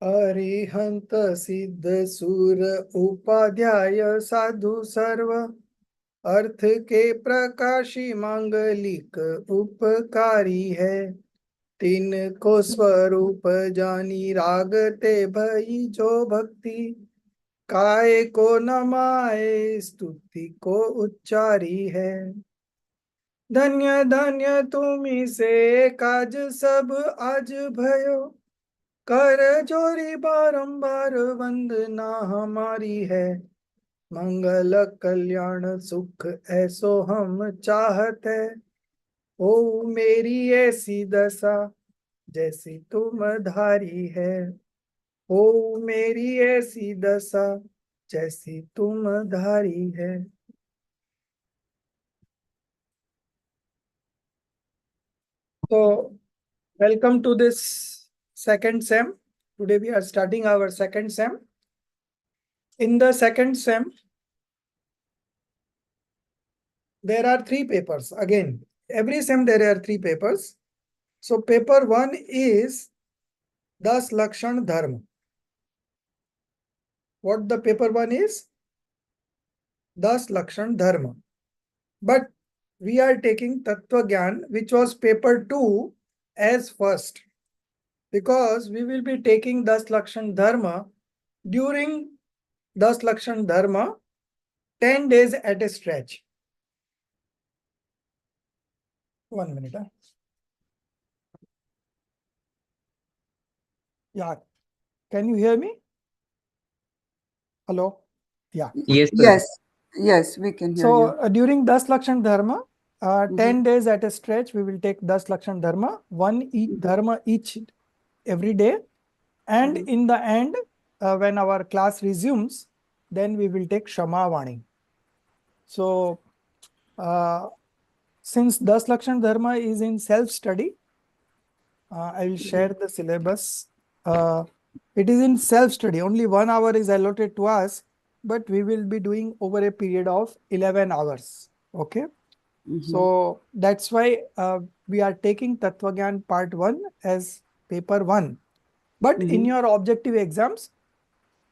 अरिहंत सिद्ध सुर उपाध्याय साधु सर्व अर्थ के प्रकाशी मांगलिक उपकारी है। तीन को स्वरूप जानी रागते भई जो भक्ति काय को नमाए स्तुति को उच्चारी है। धन्य धन्य तुम्ही से काज सब आज भयो कर जोरी बारंबार वंदना हमारी है। मंगल कल्याण सुख ऐसो हम चाहत है। ओ मेरी ऐसी दशा जैसी तुम धारी है। ओ मेरी ऐसी दशा जैसी तुम धारी है। So, welcome to this second sem. Today we are starting our second sem. In the second sem, there are three papers. Again, every sem there are three papers. So, paper one is Das Lakshan Dharma. What the paper one is? Das Lakshan Dharma. But we are taking Tattva Gyan, which was paper two, as first. Because we will be taking Das Lakshan Dharma during Das Lakshan Dharma 10 days at a stretch. 1 minute. Yeah. Can you hear me? Hello? Yeah. Yes, sir. Yes, we can hear So you. during Das Lakshan Dharma, 10 days at a stretch, we will take Das Lakshan Dharma, one each dharma each every day. And in the end, when our class resumes, then we will take Shama Vani. So since Das Lakshan Dharma is in self-study, I will share the syllabus. It is in self-study. Only 1 hour is allotted to us, but we will be doing over a period of 11 hours. Okay. So that's why we are taking Tattva Gyan part 1 as paper 1. But in your objective exams,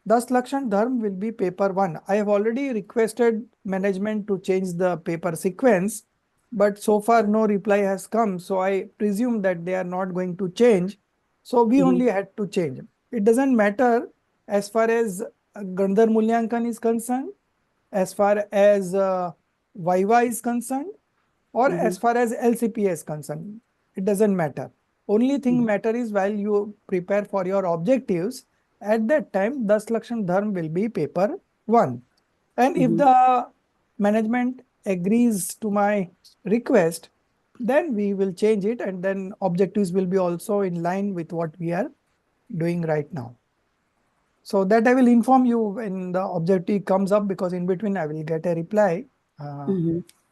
Das Lakshan Dharma will be paper 1. I have already requested management to change the paper sequence, but so far no reply has come. So I presume that they are not going to change. So we only had to change. It doesn't matter as far as Gandhar Mulyankan is concerned, as far as Viva is concerned, or as far as LCP is concerned. It doesn't matter. Only thing matter is while you prepare for your objectives, at that time, Das Lakshan Dharma will be paper 1. And if the management agrees to my request, then we will change it, and then objectives will be also in line with what we are doing right now. So that I will inform you when the objective comes up, because in between I will get a reply.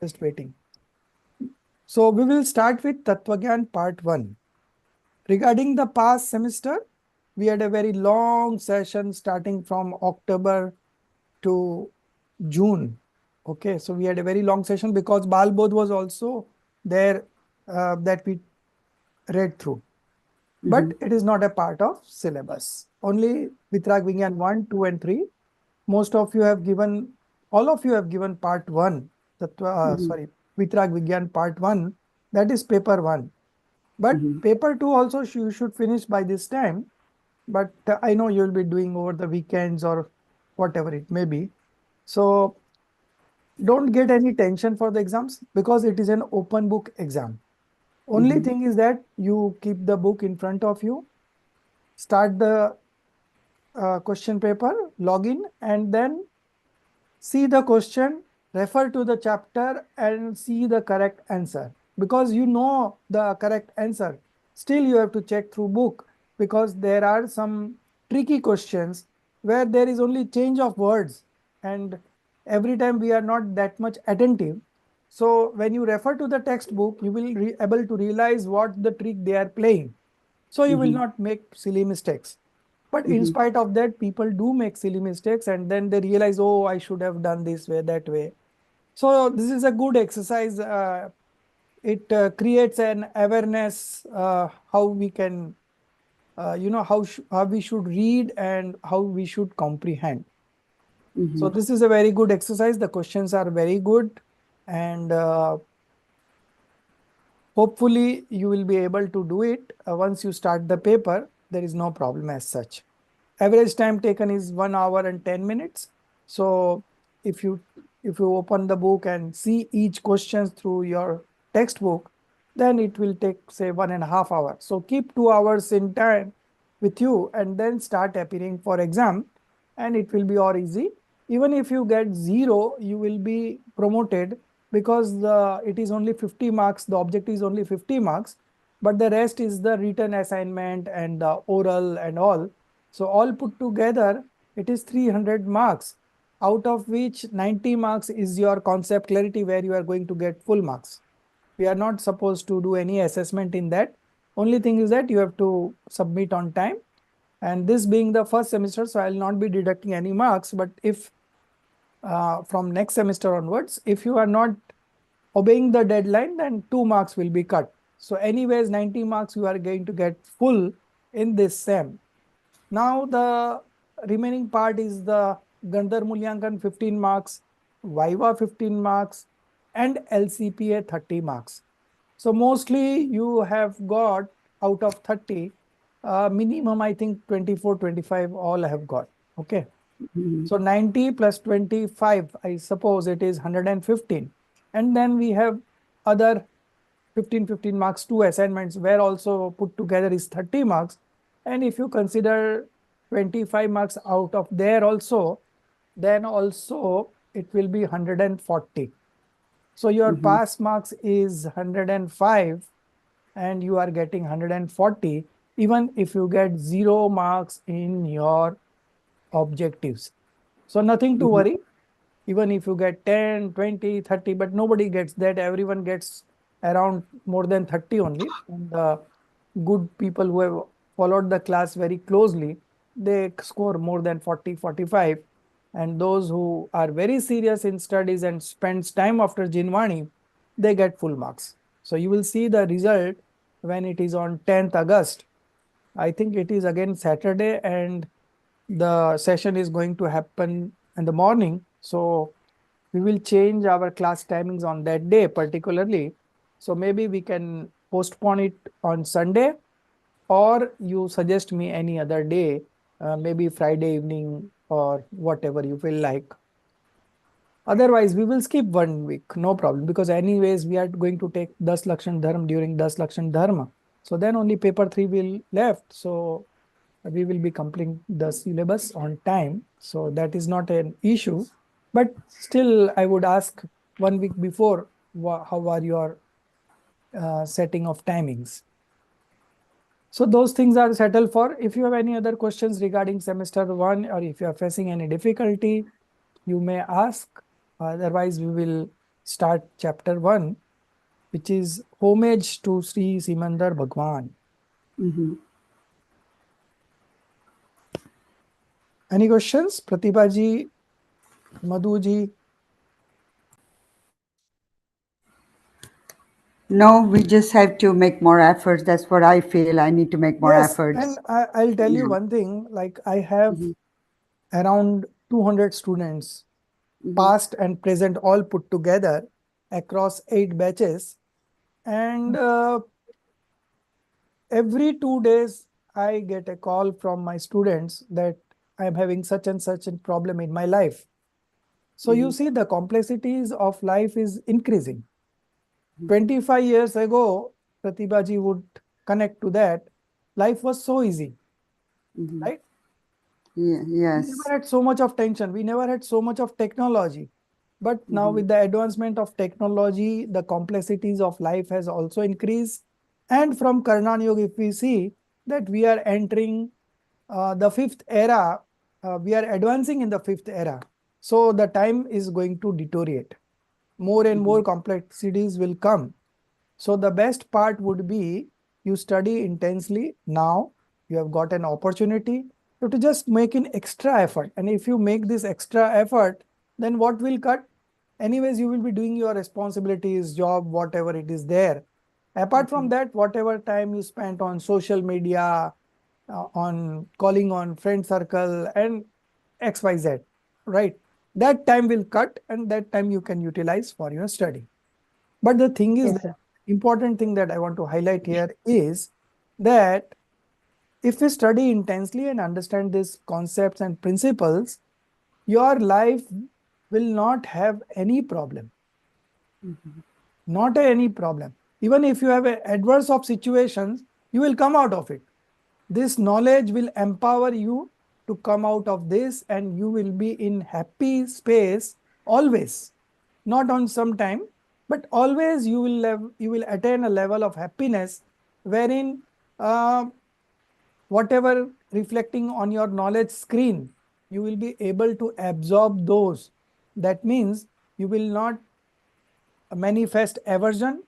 Just waiting. So we will start with Tattva Gyan part 1. Regarding the past semester, we had a very long session starting from October to June. Okay, so we had a very long session because Bal Bodh was also there that we read through. But it is not a part of syllabus. Only Vitrag Vigyan 1, 2 and 3. Most of you have given, all of you have given part 1. Sorry, Vitrag Vigyan part 1. That is paper 1. But paper 2 also you should finish by this time. But I know you will be doing over the weekends or whatever it may be. So don't get any tension for the exams because it is an open book exam. Only thing is that you keep the book in front of you, start the question paper, log in, and then see the question, refer to the chapter and see the correct answer. Because you know the correct answer, still you have to check through book because there are some tricky questions where there is only change of words and every time we are not that much attentive. So when you refer to the textbook, you will be able to realize what the trick they are playing. So you will not make silly mistakes. But in spite of that, people do make silly mistakes and then they realize, oh, I should have done this way, that way. So this is a good exercise. It creates an awareness how we can how we should read and how we should comprehend. Mm-hmm. So this is a very good exercise. The questions are very good, and hopefully you will be able to do it. Once you start the paper, there is no problem as such. Average time taken is 1 hour and 10 minutes. So if you open the book and see each question through your textbook, then it will take say 1.5 hours. So keep 2 hours in time with you and then start appearing for exam, and it will be all easy. Even if you get zero, you will be promoted because it is only 50 marks. The object is only 50 marks, but the rest is the written assignment and the oral and all. So all put together, it is 300 marks, out of which 90 marks is your concept clarity, where you are going to get full marks. We are not supposed to do any assessment in that. Only thing is that you have to submit on time. And this being the first semester, so I'll not be deducting any marks. But if from next semester onwards, if you are not obeying the deadline, then 2 marks will be cut. So anyways, 90 marks you are going to get full in this sem. Now the remaining part is the Gandhar Mulyankan 15 marks, Viva 15 marks, and LCPA 30 marks. So mostly you have got out of 30, minimum I think 24, 25 all have got. Okay. Mm-hmm. So 90 plus 25, I suppose it is 115. And then we have other 15 marks, two assignments where also put together is 30 marks. And if you consider 25 marks out of there also, then also it will be 140. So your Mm-hmm. pass marks is 105 and you are getting 140, even if you get 0 marks in your objectives. So nothing to Mm-hmm. worry, even if you get 10, 20, 30, but nobody gets that. Everyone gets around more than 30 only. And the good people who have followed the class very closely, they score more than 40, 45. And those who are very serious in studies and spends time after Jinwani, they get full marks. So you will see the result when it is on 10th August. I think it is again Saturday, and the session is going to happen in the morning. So we will change our class timings on that day particularly. So maybe we can postpone it on Sunday, or you suggest me any other day, maybe Friday evening or whatever you feel like. Otherwise, we will skip 1 week, no problem, because anyways, we are going to take 10 Lakshan Dharma during 10 Lakshan Dharma. So then only paper 3 will left. So we will be completing the syllabus on time. So that is not an issue. But still, I would ask 1 week before, how are your setting of timings? So those things are settled for. If you have any other questions regarding semester 1, or if you are facing any difficulty, you may ask. Otherwise, we will start chapter 1, which is homage to Sri Simandar Bhagwan. Mm-hmm. Any questions? Pratibha ji, Madhu ji? No, we just have to make more efforts. That's what I feel. I need to make more Yes, efforts. and I'll tell you Yeah. one thing, like I have Mm-hmm. around 200 students, Mm-hmm. past and present, all put together across 8 batches. And every 2 days, I get a call from my students that I'm having such and such a problem in my life. So you Mm-hmm. see, the complexities of life is increasing. 25 years ago, Pratibha ji would connect to that. Life was so easy, Mm-hmm. right? Yeah. We never Yes. had so much of tension. We never had so much of technology. But now Mm-hmm. with the advancement of technology, the complexities of life has also increased. And from Karnan Yoga, if we see that we are entering the fifth era, we are advancing in the fifth era. So the time is going to deteriorate. More and Mm-hmm. more complexities will come. So the best part would be you study intensely now. You have got an opportunity. You have to just make an extra effort. And if you make this extra effort, then what will cut? Anyways, you will be doing your responsibilities, job, whatever it is there. Apart from that, whatever time you spent on social media, on calling on friend circle and XYZ, right? That time will cut and that time you can utilize for your study. But the thing is, Yes, the sir. important thing that I want to highlight here is that if we study intensely and understand these concepts and principles, your life will not have any problem. Not any problem. Even if you have a adverse of situations, you will come out of it. This knowledge will empower you to come out of this and you will be in happy space always. Not on some time, but always you will attain a level of happiness wherein whatever reflecting on your knowledge screen, you will be able to absorb those. That means you will not manifest aversion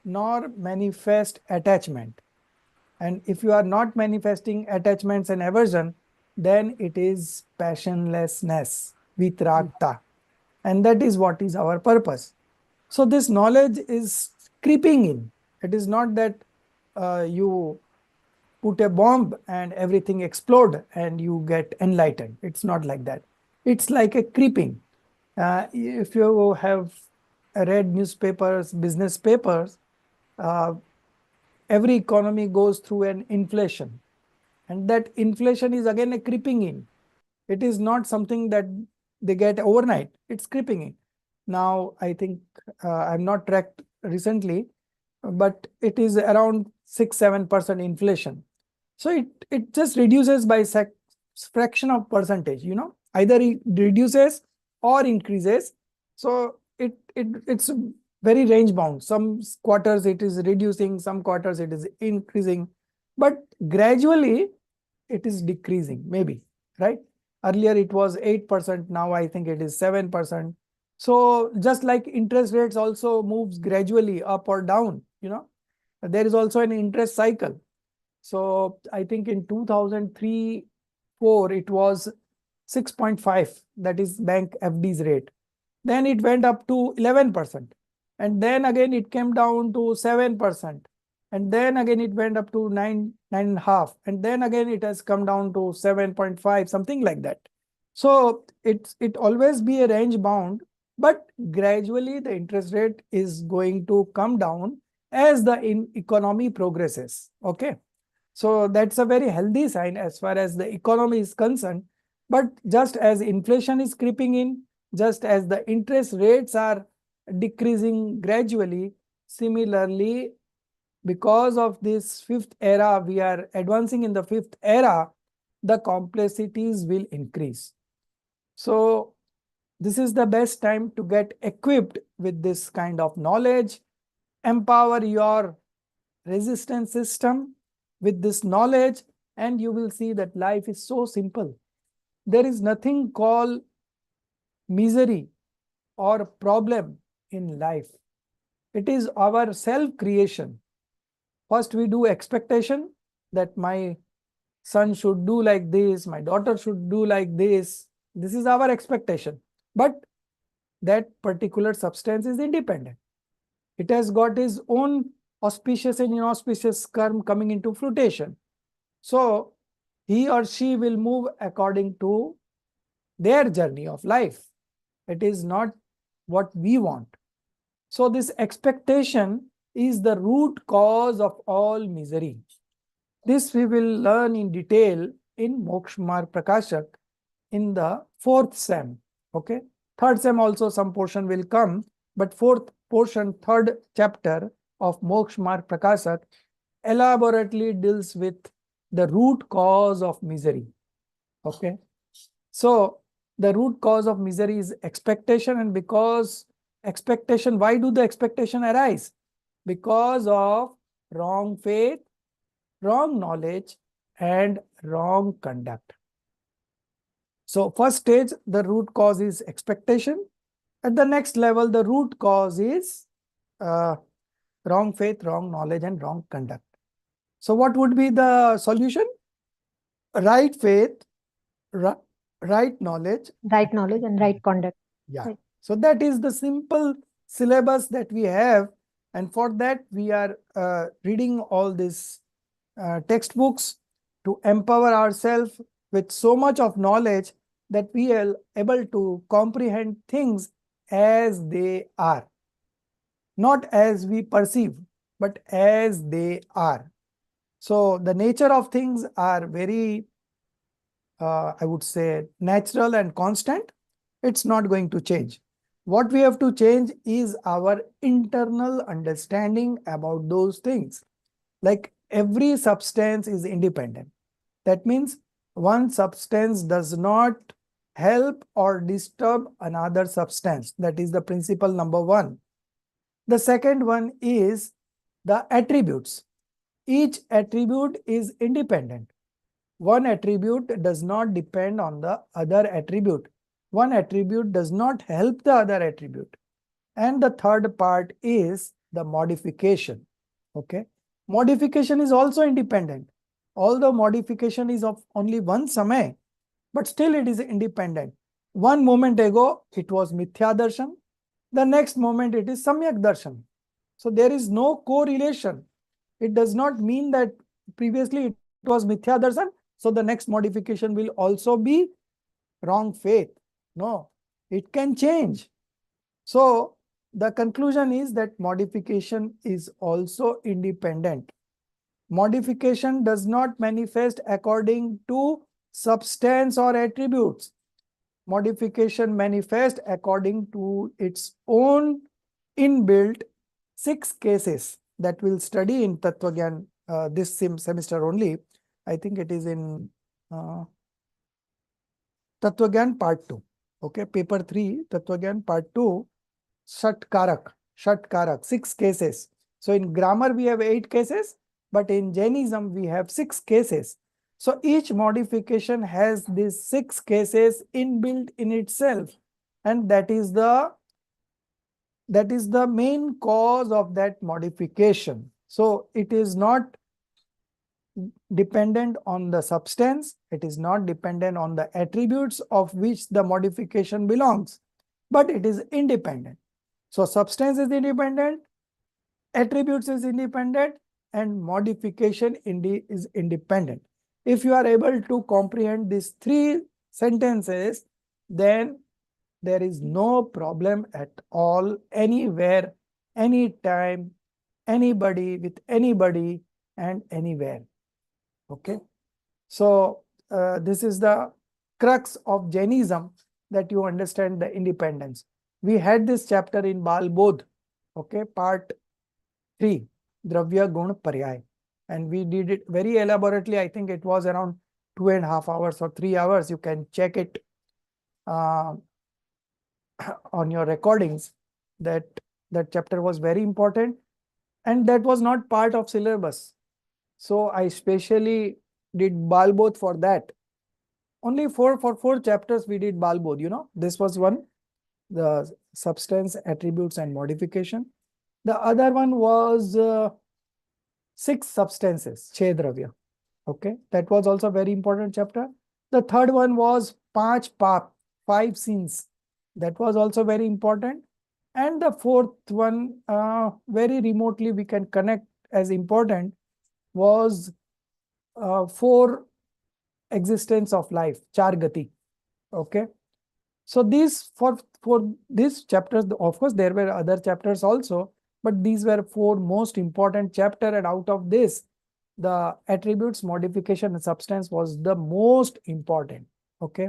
nor manifest attachment. And if you are not manifesting attachments and aversion, then it is passionlessness, vitrakta. And that is what is our purpose. So this knowledge is creeping in. It is not that you put a bomb and everything explode and you get enlightened. It's not like that. It's like a creeping. If you have read newspapers, business papers, uh, every economy goes through an inflation, and that inflation is again a creeping in. It is not something that they get overnight. It's creeping in. Now, I think I've not tracked recently, but it is around 6-7% inflation. So it just reduces by fraction of percentage, either it reduces or increases. So it's very range bound. Some quarters it is reducing, some quarters it is increasing, but gradually it is decreasing, maybe, right? Earlier it was 8%, now I think it is 7%. So just like interest rates also moves gradually up or down, there is also an interest cycle. So I think in 2003, 4, it was 6.5, that is bank FD's rate. Then it went up to 11%. And then again it came down to 7%. And then again it went up to 9.5. And then again it has come down to 7.5, something like that. So it always be a range bound, but gradually the interest rate is going to come down as the economy progresses. Okay. So that's a very healthy sign as far as the economy is concerned. But just as inflation is creeping in, just as the interest rates are decreasing gradually, similarly, because of this fifth era, we are advancing in the fifth era, the complexities will increase. So this is the best time to get equipped with this kind of knowledge, empower your resistance system with this knowledge, and you will see that life is so simple. There is nothing called misery or problem in life. It is our self-creation. First, we do expectation that my son should do like this, my daughter should do like this. This is our expectation. But that particular substance is independent. It has got its own auspicious and inauspicious karma coming into fruition. So he or she will move according to their journey of life. It is not what we want. So this expectation is the root cause of all misery. This we will learn in detail in Moksha Marg Prakashak in the 4th sem. Okay. 3rd sem also some portion will come, but 4th portion, 3rd chapter of Moksha Marg Prakashak elaborately deals with the root cause of misery. Okay. So the root cause of misery is expectation, and because expectation, why do the expectation arise? Because of wrong faith, wrong knowledge, and wrong conduct. So first stage, the root cause is expectation. At the next level, the root cause is wrong faith, wrong knowledge, and wrong conduct. So what would be the solution? Right faith, right knowledge. Right knowledge and right conduct. Yeah. Right. So that is the simple syllabus that we have. And for that, we are reading all these textbooks. to empower ourselves with so much of knowledge that we are able to comprehend things as they are, not as we perceive, but as they are. So the nature of things are very, I would say, natural and constant. It's not going to change. What we have to change is our internal understanding about those things. Like every substance is independent. That means one substance does not help or disturb another substance. That is the principle number one. The second one is the attributes. Each attribute is independent. One attribute does not depend on the other attribute. One attribute does not help the other attribute. And the third part is the modification. Okay. Modification is also independent. Although modification is of only one samay, but still it is independent. One moment ago, it was Mithya Darshan. The next moment, it is Samyak Darshan. So there is no correlation. It does not mean that previously it was Mithya Darshan, so the next modification will also be wrong faith. No, it can change. So the conclusion is that modification is also independent. Modification does not manifest according to substance or attributes. Modification manifests according to its own inbuilt 6 cases that we'll study in Tattva this semester only. I think it is in Tattva part 2. Okay, paper 3, Tattva part 2, Shat 6 cases. So in grammar we have 8 cases, but in Jainism we have 6 cases. So each modification has these 6 cases inbuilt in itself, and that is the main cause of that modification. So it is not dependent on the substance, it is not dependent on the attributes of which the modification belongs, but it is independent. So substance is independent, attributes is independent, and modification is independent. If you are able to comprehend these 3 sentences, then there is no problem at all, anywhere, anytime, anybody, with anybody, and anywhere. Okay. So this is the crux of Jainism, that you understand the independence. We had this chapter in Bal Bodh, okay, part 3, Dravya Gun Paryay. And we did it very elaborately. I think it was around 2.5 hours or 3 hours. You can check it on your recordings. That chapter was very important, and that was not part of syllabus. So I specially did Bal Bodh for that. Only for 4 chapters we did Bal Bodh, you know. This was one, the substance, attributes, and modification. The other one was 6 substances, Chhe Dravya. Okay, that was also very important chapter. The third one was 5 Pap, 5 sins. That was also very important. And the fourth one, very remotely we can connect as important, was 4 existence of life, Char Gati. Okay. So these for these chapters, of course, there were other chapters also, but these were 4 most important chapter, and out of this, the attributes, modification, and substance was the most important. Okay.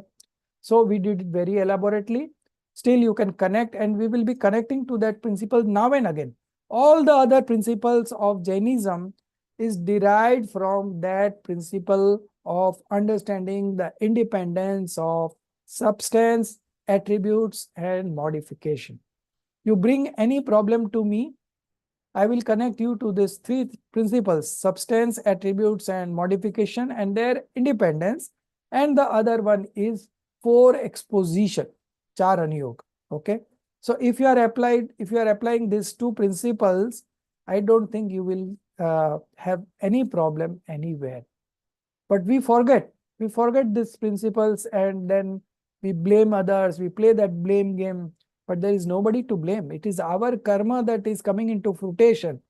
So we did it very elaborately. Still, you can connect, and we will be connecting to that principle now and again. All the other principles of Jainism is derived from that principle of understanding the independence of substance, attributes, and modification. You bring any problem to me, I will connect you to these 3 principles: substance, attributes, and modification, and their independence. And the other one is 4 exposition, Char Anuyog. Okay. So if you are applying these 2 principles, I don't think you will have any problem anywhere. But we forget these principles, and then we blame others. We play that blame game, but there is nobody to blame. It is our karma that is coming into fruition,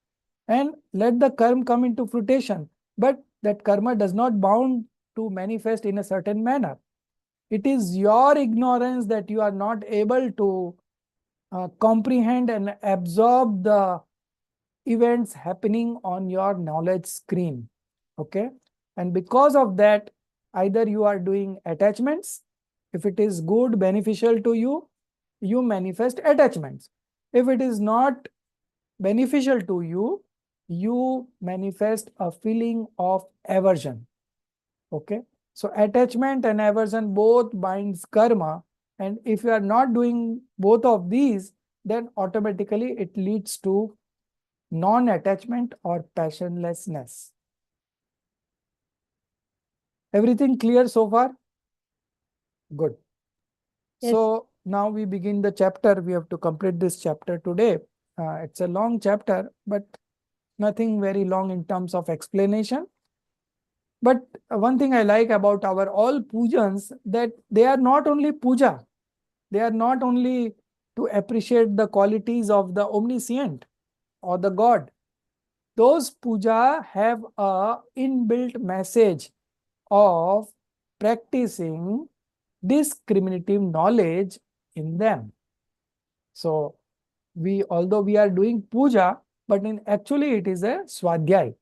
and let the karma come into fruition. But that karma does not bound to manifest in a certain manner. It is your ignorance that you are not able to comprehend and absorb the events happening on your knowledge screen. Okay. And because of that, either you are doing attachments. If it is good, beneficial to you, you manifest attachments. If it is not beneficial to you, you manifest a feeling of aversion. Okay. So attachment and aversion both binds karma. And if you are not doing both of these, then automatically it leads to non-attachment or passionlessness. Everything clear so far? Good. Yes. So now we begin the chapter. We have to complete this chapter today. It's a long chapter, but nothing very long in terms of explanation. But one thing I like about our all pujans, that they are not only puja, they are not only to appreciate the qualities of the omniscient or the God. Those puja have a inbuilt message of practicing discriminative knowledge in them. So although we are doing puja, but actually it is a swadhyay.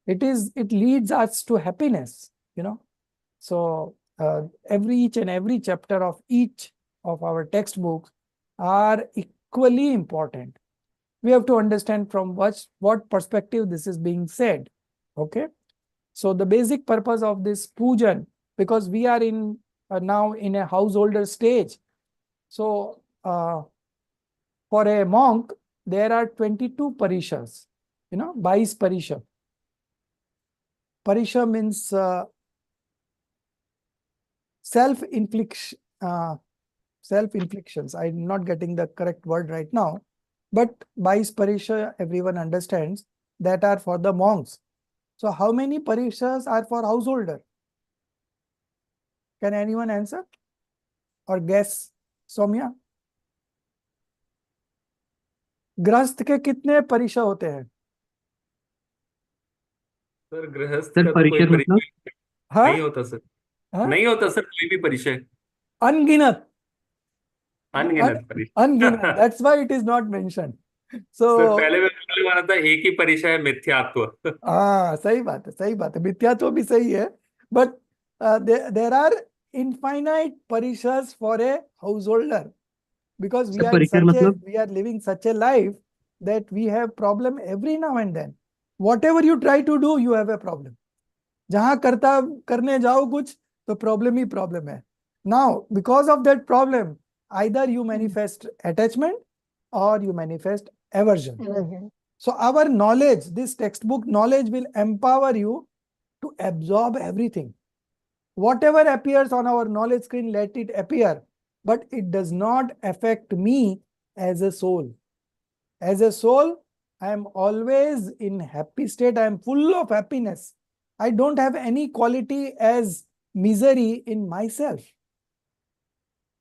It leads us to happiness, you know. So each and every chapter of each of our textbooks are equally important. We have to understand from what perspective this is being said. Okay. So the basic purpose of this pujan, because we are in now in a householder stage. So for a monk, there are 22 parishas, 22 parisha. Parisha means self-infliction, self-inflictions. I'm not getting the correct word right now, but 22 parisha, everyone understands, that are for the monks. So how many parishas are for householder? Can anyone answer or guess? Soumya? गृहस्थ के कितने परिषद होते हैं? Sir गृहस्थ sir का तो कोई परिचय मतलब? परिचय हाँ नहीं होता सर। हाँ, नहीं होता सर कोई भी परिचय। अनगिनत. अनगिनत परिचय। Ungiven. That's why it is not mentioned. Sir So पहले मैं बोलने वाला था एक ही परिचय है मिथ्यात्व। हाँ, सही बात है, सही बात है. मिथ्यात्व भी सही है, but there are infinite parishas for a householder, because we sir are परिचय मतलब? we are living such a life that we have problem every now and then. Whatever you try to do, you have a problem. जहां करने जाओ कुछ तो problem ही problem है. Now, because of that problem, either you manifest attachment or you manifest aversion. So our knowledge, this textbook knowledge, will empower you to absorb everything. Whatever appears on our knowledge screen, let it appear, but it does not affect me as a soul. As a soul, I am always in happy state. I am full of happiness. I don't have any quality as misery in myself.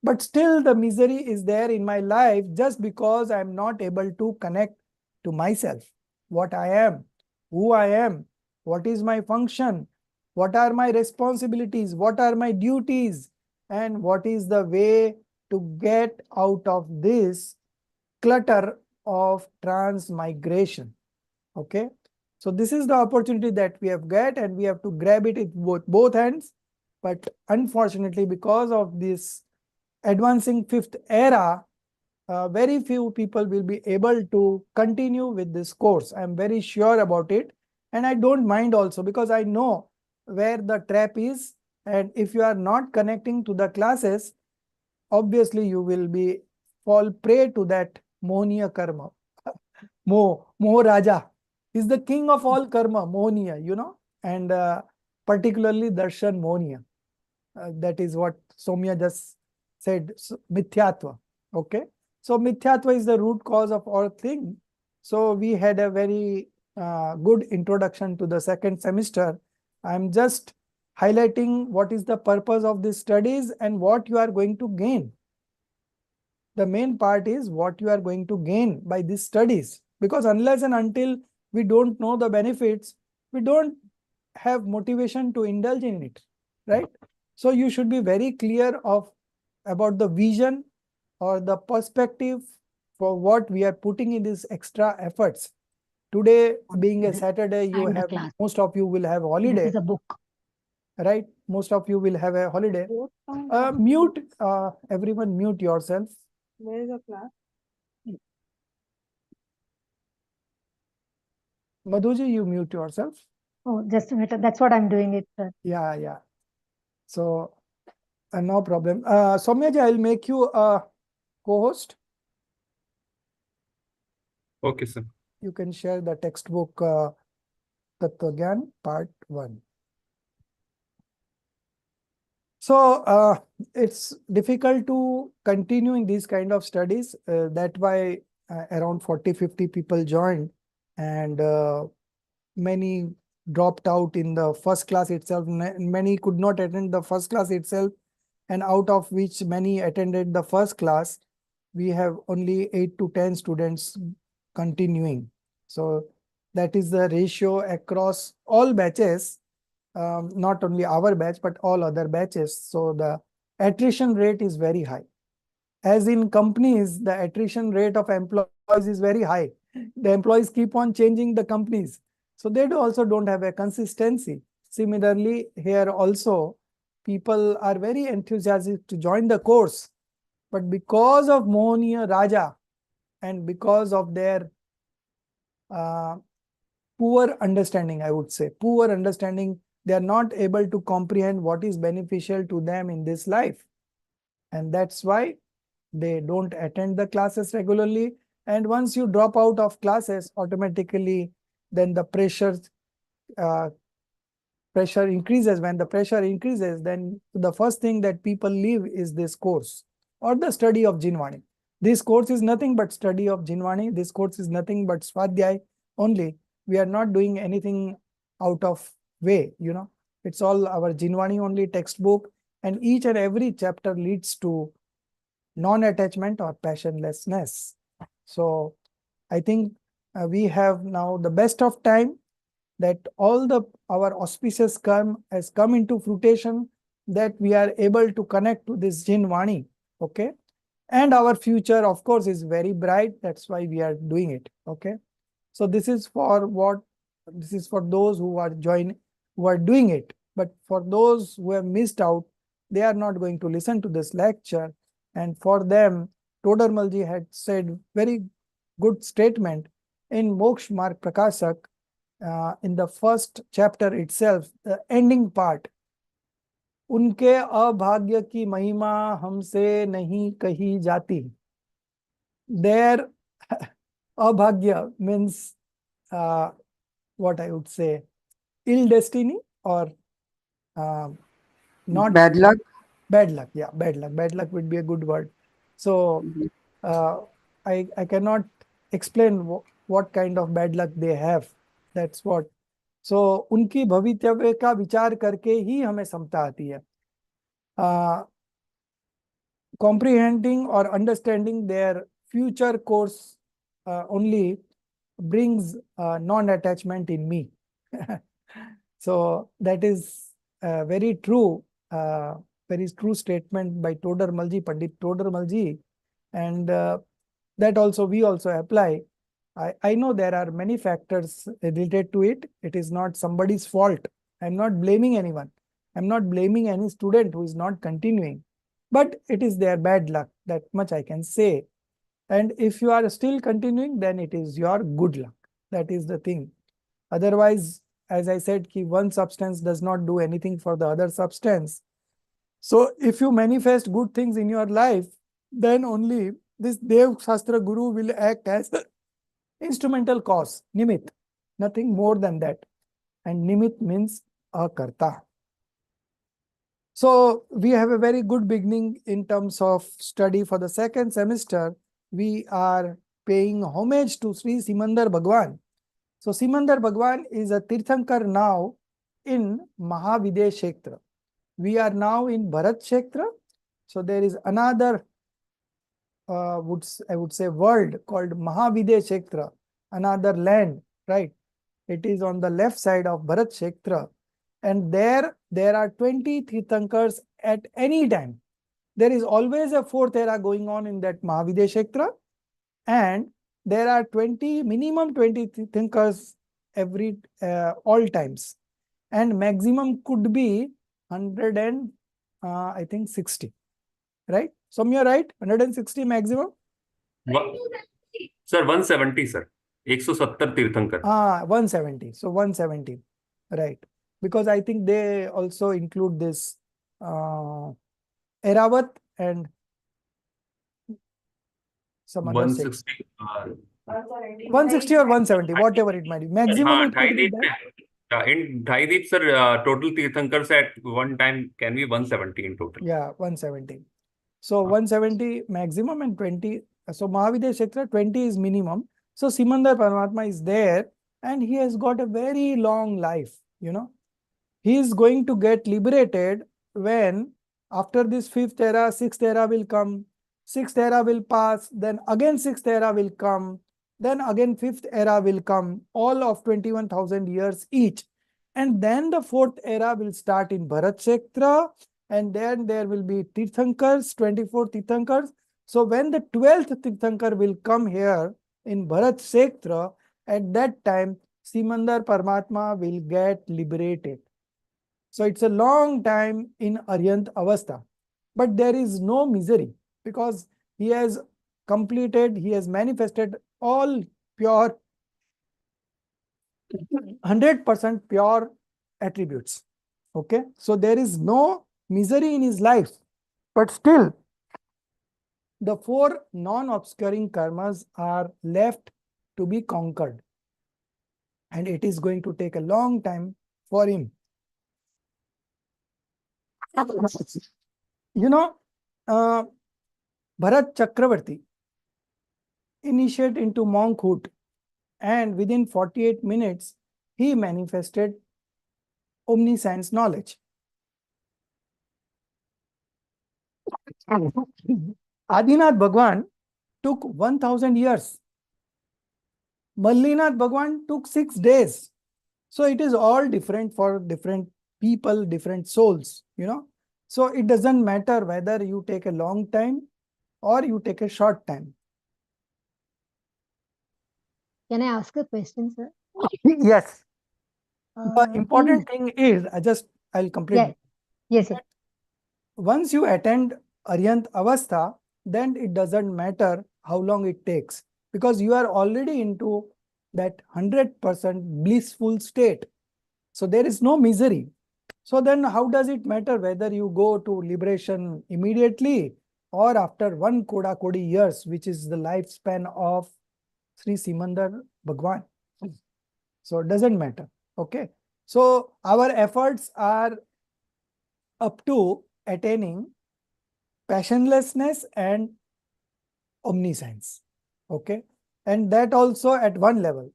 But still the misery is there in my life just because I am not able to connect to myself. What I am, who I am, what is my function, what are my responsibilities, what are my duties, and what is the way to get out of this clutter of transmigration. Okay. So this is the opportunity that we have got, and we have to grab it with both hands. But unfortunately, because of this advancing fifth era, very few people will be able to continue with this course. I'm very sure about it. And I don't mind also, because I know where the trap is. And if you are not connecting to the classes, obviously you will be fall prey to that Mohniya karma. Moh Raja is the king of all karma, Mohniya, and particularly Darshan Mohniya. That is what Soumya just said, Mithyatva. Okay. So Mithyatva is the root cause of all things. So we had a very good introduction to the second semester. I'm just highlighting what is the purpose of these studies and what you are going to gain. The main part is what you are going to gain by these studies, because unless and until we don't know the benefits, we don't have motivation to indulge in it, right? So you should be very clear about the vision or the perspective for what we are putting in these extra efforts. Today being a Saturday, most of you will have holiday. This is a book. Right? Most of you will have a holiday. Everyone mute yourself. Where is the class? Madhuji, you mute yourself. Oh, just a minute. That's what I'm doing it, sir. Yeah. So, no problem. Soumya ji, I'll make you a co-host. Okay, sir. You can share the textbook Tattva Gyan Part 1. So, it's difficult to continue in these kind of studies. That's why around 40-50 people joined, and many dropped out in the first class itself. Many could not attend the first class itself, and out of which many attended the first class, we have only 8 to 10 students continuing. So that is the ratio across all batches, not only our batch, but all other batches. So the attrition rate is very high. As in companies, the attrition rate of employees is very high. The employees keep on changing the companies. So they also don't have a consistency. Similarly, here also, people are very enthusiastic to join the course. But because of Mohaniya Raja and because of their poor understanding, I would say, poor understanding, they are not able to comprehend what is beneficial to them in this life. And that's why they don't attend the classes regularly. And once you drop out of classes, automatically, then the pressure increases. When the pressure increases, then the first thing that people leave is this course or the study of Jinwani. This course is nothing but study of Jinwani. This course is nothing but Swadhyay only. We are not doing anything out of way, It's all our Jinwani only textbook, and each and every chapter leads to non-attachment or passionlessness. So I think we have now the best of time, that all our auspices has come into fruition, that we are able to connect to this Jinwani. Okay. And our future, of course, is very bright. That's why we are doing it. Okay. So this is for those who are doing it. But for those who have missed out, they are not going to listen to this lecture. And for them, Todarmalji had said very good statement in Moksh Marg Prakashak, in the first chapter itself, the ending part. उनके अभाग्य की महिमा हमसे नहीं कही जाती. Their abhagya means what I would say, ill destiny or not bad luck. Bad luck, yeah, bad luck. Bad luck would be a good word. So I cannot explain what kind of bad luck they have. That's what. So उनकी भवितव्य का विचार करके ही हमें समता आती है. Comprehending or understanding their future course only brings non-attachment in me. So that is very true statement by Pandit Todarmalji, and that also we also apply. I know there are many factors related to it. It is not somebody's fault. I'm not blaming anyone. I'm not blaming any student who is not continuing. But it is their bad luck. That much I can say. And if you are still continuing, then it is your good luck. That is the thing. Otherwise, as I said, one substance does not do anything for the other substance. So if you manifest good things in your life, then only this Dev Shastra Guru will act as the instrumental cause, Nimit, nothing more than that. And Nimit means Akarta. So we have a very good beginning in terms of study for the second semester. We are paying homage to Sri Simandar Bhagwan. So Simandar Bhagwan is a Tirthankar now in Mahavidya Kshetra. We are now in Bharat Kshetra. So there is another, I would say, world called Mahavidya Kshetra, another land, right? It is on the left side of Bharat Kshetra. and there are 20 Tirthankars at any time. There is always a fourth era going on in that Mahavidesh Kshetra, and there are 20, minimum 20 Tirthankars every all times, and maximum could be 100 and I think 60, right? Somya, right? 160 maximum. Sir 170 sir 170 तीर्थंकर 170. So 170, right? Because I think they also include this Eravat and some other six. 160 160 or 170, whatever it might be. Maximum हाँ it could be that. in Dhaidip sir total tirthankaras at one time can be 170 in total. Yeah, 170. So 170 maximum and 20. So Mahavidesh Kshetra 20 is minimum. So Simandar Paramatma is there and he has got a very long life, you know. He is going to get liberated when after this fifth era, sixth era will come, sixth era will pass, then again sixth era will come, then again fifth era will come, all of 21,000 years each. And then the fourth era will start in Bharat Kshetra, and then there will be Tirthankars, 24 Tirthankars. So when the 12th Tirthankar will come here in Bharat Kshetra, at that time, Simandar Paramatma will get liberated. So it's a long time in Aryant Avastha. But there is no misery because he has completed, he has manifested all pure, 100% pure attributes. Okay. So there is no misery in his life. But still, the four non-obscuring karmas are left to be conquered. And it is going to take a long time for him. You know, Bharat Chakravarti initiated into monkhood, and within 48 minutes, he manifested omniscience knowledge. Adinath Bhagwan took 1000 years. Mallinath Bhagwan took 6 days. So it is all different for different people, different souls, you know. So it doesn't matter whether you take a long time or you take a short time. Can I ask a question, sir? Yes. The In important thing is, I'll complete. yeah, yes, sir. Once you attend Aryant Avastha, then it doesn't matter how long it takes because you are already into that 100% blissful state. So there is no misery. So then how does it matter whether you go to liberation immediately or after 1 Koda Kodi years, which is the lifespan of Sri Simandar Bhagwan? So it doesn't matter. Okay. So our efforts are up to attaining passionlessness and omniscience. Okay. And that also at one level.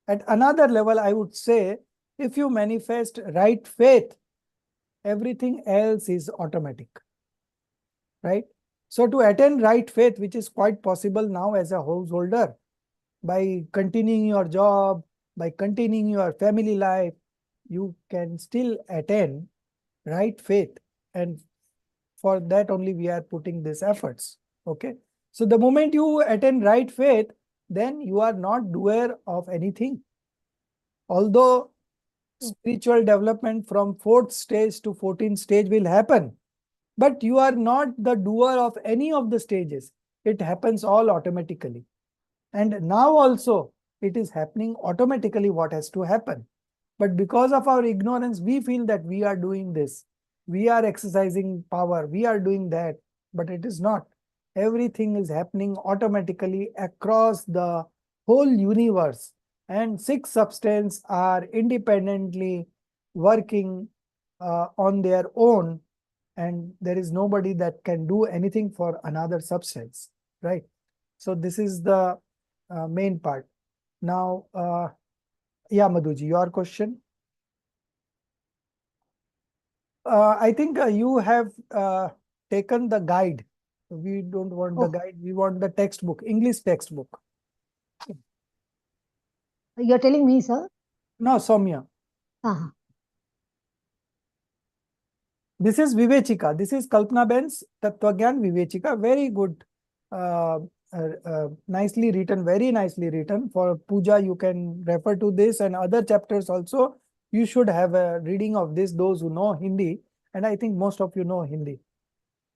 At another level, I would say, if you manifest right faith, everything else is automatic. Right? So to attain right faith, which is quite possible now as a householder, by continuing your job, by continuing your family life, you can still attain right faith. And for that only we are putting these efforts. Okay. So the moment you attain right faith, then you are not doer of anything. Although spiritual development from 4th stage to 14th stage will happen, but you are not the doer of any of the stages. It happens all automatically. And now also it is happening automatically what has to happen. But because of our ignorance, we feel that we are doing this. We are exercising power. We are doing that. But it is not. Everything is happening automatically across the whole universe. And 6 substances are independently working on their own. And there is nobody that can do anything for another substance. Right? So this is the main part. Now, yeah, Madhuji, your question. I think you have taken the guide. We don't want the guide. We want the textbook, English textbook. You're telling me, sir? No, Soumya. Uh-huh. This is Vivechika. This is Kalpana Ben's Tattwagyan Vivechika. Very good. Nicely written, very nicely written. For puja, you can refer to this and other chapters also. You should have a reading of this, those who know Hindi. And I think most of you know Hindi.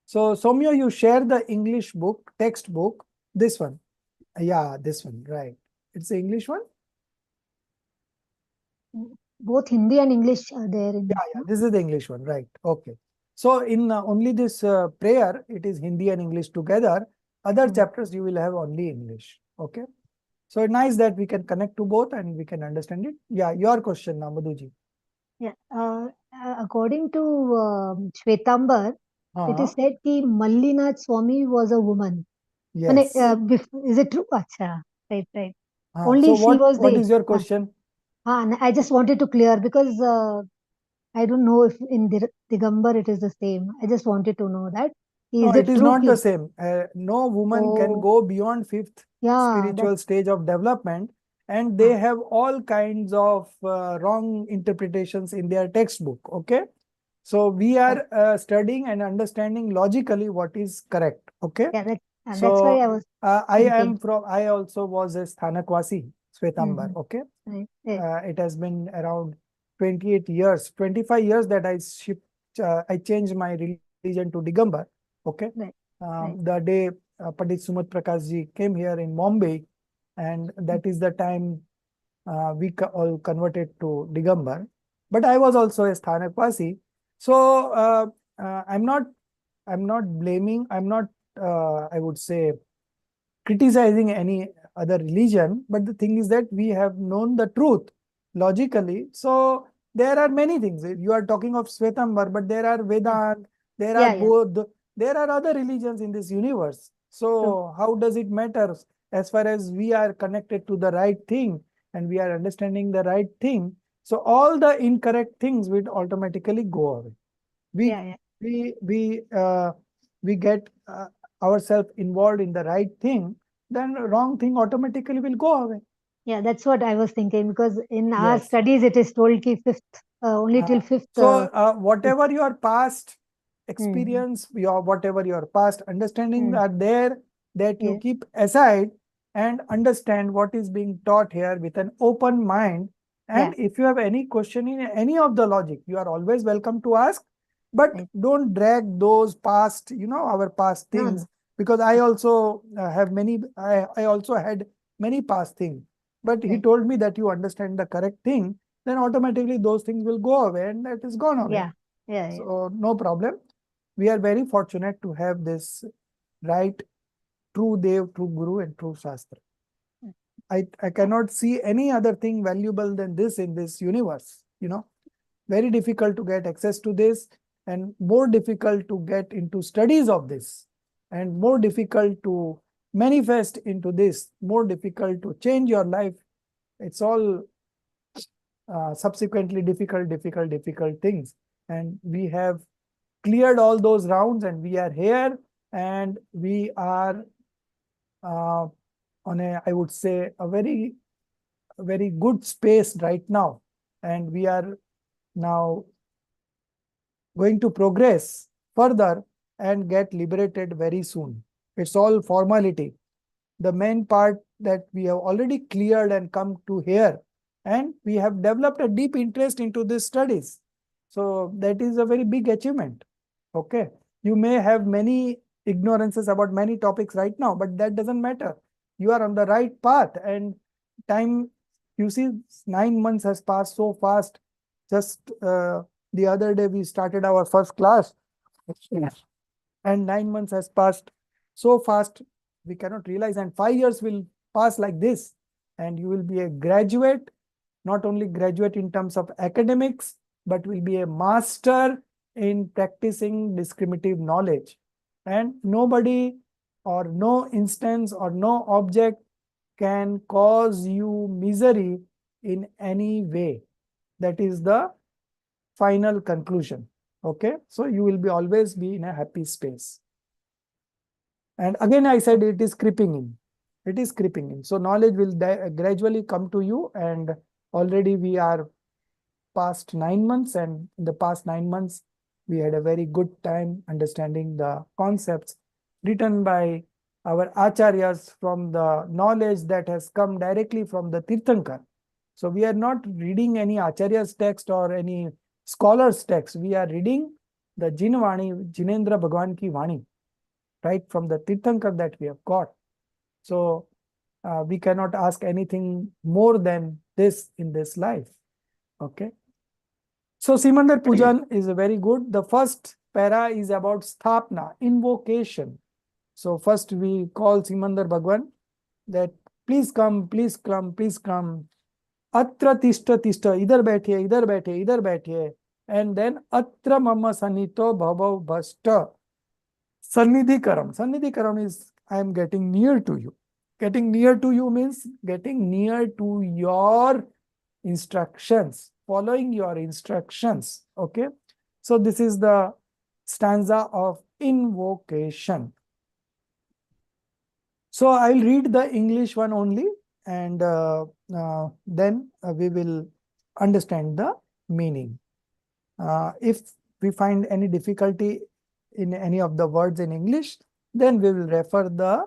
So, Somyo, you share the English book, textbook, this one. Yeah, this one, right. It's the English one? Both Hindi and English are there in. Yeah, this is the English one, right. Okay. So in only this prayer, it is Hindi and English together. Other chapters you will have only English. Okay. So it's nice that we can connect to both and we can understand it. Yeah, your question now, Madhuji. Yeah. According to Shwetambar, it is said that Mallinath Swami was a woman. Yes. Is it true? Acha. Right, right. So Only she was what the. is your question? And I just wanted to clear because I don't know if in Digambar it is the same. I just wanted to know that. No, Is it it is true? not the same. No woman can Oh, go beyond fifth yeah, spiritual stage of development, and they have all kinds of wrong interpretations in their textbook. Okay. So we are studying and understanding logically what is correct. Okay. yeah, that's So why I was thinking. I also was a Sthanakwasi, Svetambar. Okay. Right, right. It has been around 28 years, 25 years that I changed my religion to Digambar. Okay. Right, right. The day Pandit Sumit Prakash ji came here in Mumbai, and that is the time we all converted to Digambar. But I was also a Sthanakwasi. So I'm not blaming, I'm not, I would say, criticizing any other religion, but the thing is that we have known the truth logically. So there are many things. You are talking of Svetambar, but there are Vedant, there are Bodh, there are other religions in this universe. So how does it matter as far as we are connected to the right thing and we are understanding the right thing? So all the incorrect things will automatically go away. We get ourselves involved in the right thing, then wrong thing automatically will go away. Yeah, that's what I was thinking, because in our studies it is told ki fifth, only till fifth. So whatever your past experience, whatever your past understandings are there, that you keep aside and understand what is being taught here with an open mind. And if you have any question in any of the logic, you are always welcome to ask. But don't drag those past, our past things, because I also have many, I also had many past things. But he told me that you understand the correct thing, then automatically those things will go away and that is gone away. So no problem. We are very fortunate to have this right, true Dev, true Guru and true Shastra. I cannot see any other thing valuable than this in this universe, Very difficult to get access to this, and more difficult to get into studies of this, and more difficult to manifest into this, more difficult to change your life. It's all subsequently difficult things. And we have cleared all those rounds and we are here, and we are on a, I would say, a very good space right now. And we are now going to progress further and get liberated very soon. It's all formality. The main part that we have already cleared and come to here, and we have developed a deep interest into these studies. So that is a very big achievement. Okay. You may have many ignorances about many topics right now, but that doesn't matter. You are on the right path, and time, you see, 9 months has passed so fast. Just the other day we started our first class, and 9 months has passed so fast, we cannot realize, and 5 years will pass like this, and you will be a graduate, not only graduate in terms of academics, but will be a master in practicing discriminative knowledge. And nobody or no instance or no object can cause you misery in any way. That is the final conclusion. Okay, so you will be always be in a happy space. And again, I said it is creeping in. It is creeping in. So knowledge will gradually come to you, and already we are past 9 months, and in the past 9 months, We had a very good time understanding the concepts written by our acharyas from the knowledge that has come directly from the Tirthankar. So we are not reading any acharya's text or any scholar's text. We are reading the Jinvani, Jinendra Bhagwan ki Vani, right, from the Tirthankar that we have got. So we cannot ask anything more than this in this life. Okay. So Simandar Pujan is very good. The first para is about Sthapna, invocation. So first we call Simandar Bhagwan that please come, please come, please come. Atra tishta tishta, idhar baithiye, idhar baithiye, idhar baithiye. And then atra mama sanito bhavav bhasta. Sannidhikaram. Sannidhikaram is I am getting near to you. Getting near to you means getting near to your instructions, following your instructions. Okay. So this is the stanza of invocation. So I'll read the English one only, and then we will understand the meaning. If we find any difficulty in any of the words in English, then we will refer the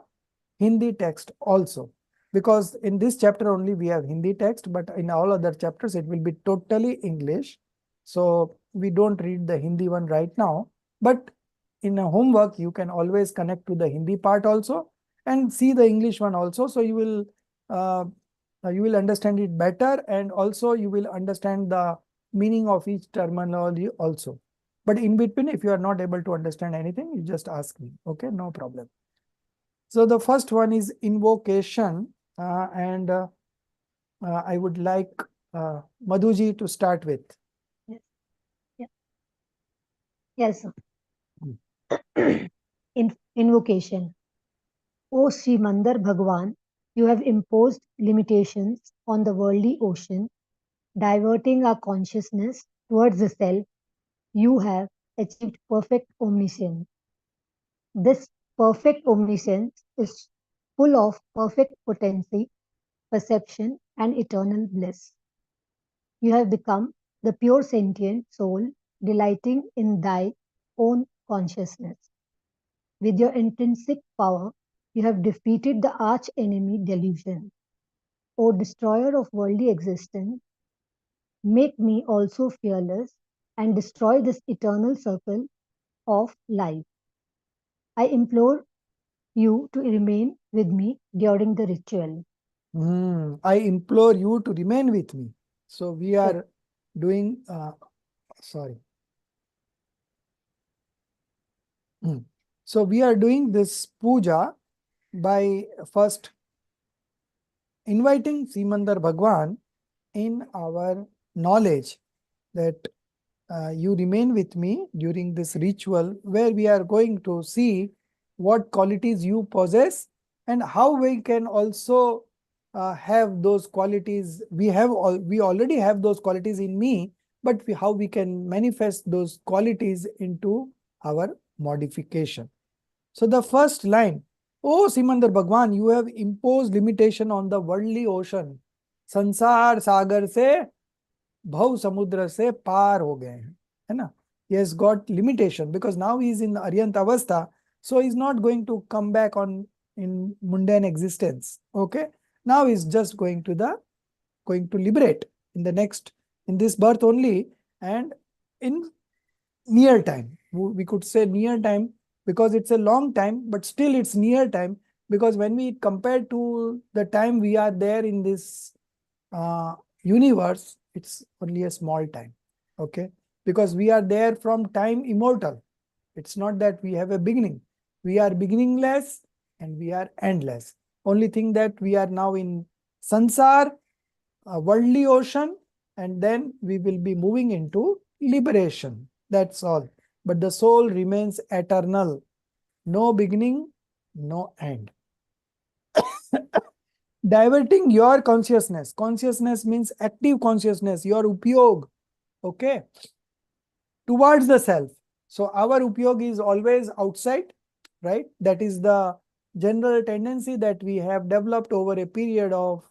Hindi text also. Because in this chapter only we have Hindi text, but in all other chapters it will be totally English. So we don't read the Hindi one right now. But in a homework, you can always connect to the Hindi part also and see the English one also. So you will understand it better, and also you will understand the meaning of each terminology also. But in between, if you are not able to understand anything, you just ask me. Okay, no problem. So the first one is invocation, and I would like Madhuji to start with. Yes. Yeah. Yes, sir. Invocation. O Srimandar Bhagwan, you have imposed limitations on the worldly ocean, diverting our consciousness towards the self. You have achieved perfect omniscience. This perfect omniscience is full of perfect potency, perception, and eternal bliss. You have become the pure sentient soul, delighting in thy own consciousness. With your intrinsic power, you have defeated the arch enemy delusion. O destroyer of worldly existence, make me also fearless and destroy this eternal circle of life. I implore you to remain with me during the ritual. I implore you to remain with me. So we are doing, sorry. So we are doing this puja by first inviting Simandar Bhagwan in our knowledge that you remain with me during this ritual, where we are going to see what qualities you possess and how we can also have those qualities. We already have those qualities in me, but how we can manifest those qualities into our modification. So the first line, "Oh Simandar Bhagwan, you have imposed limitation on the worldly ocean. Sansar sagar se bhav samudra se par ho gaye hain." है ना? He has got limitation because now he is in Aryant Avastha, so he is not going to come back in mundane existence. Okay, now he is just going to liberate in this birth only, and in near time. We could say near time because it's a long time, but still it's near time, because when we compare to the time we are there in this universe, it's only a small time. Okay, because we are there from time immortal. It's not that we have a beginning. We are beginningless and we are endless. Only thing that we are now in sansar, a worldly ocean, and then we will be moving into liberation. That's all. But the soul remains eternal. No beginning, no end. Diverting your consciousness. Consciousness means active consciousness, your upyog. Okay. Towards the self. So our upyog is always outside, right? That is the general tendency that we have developed over a period of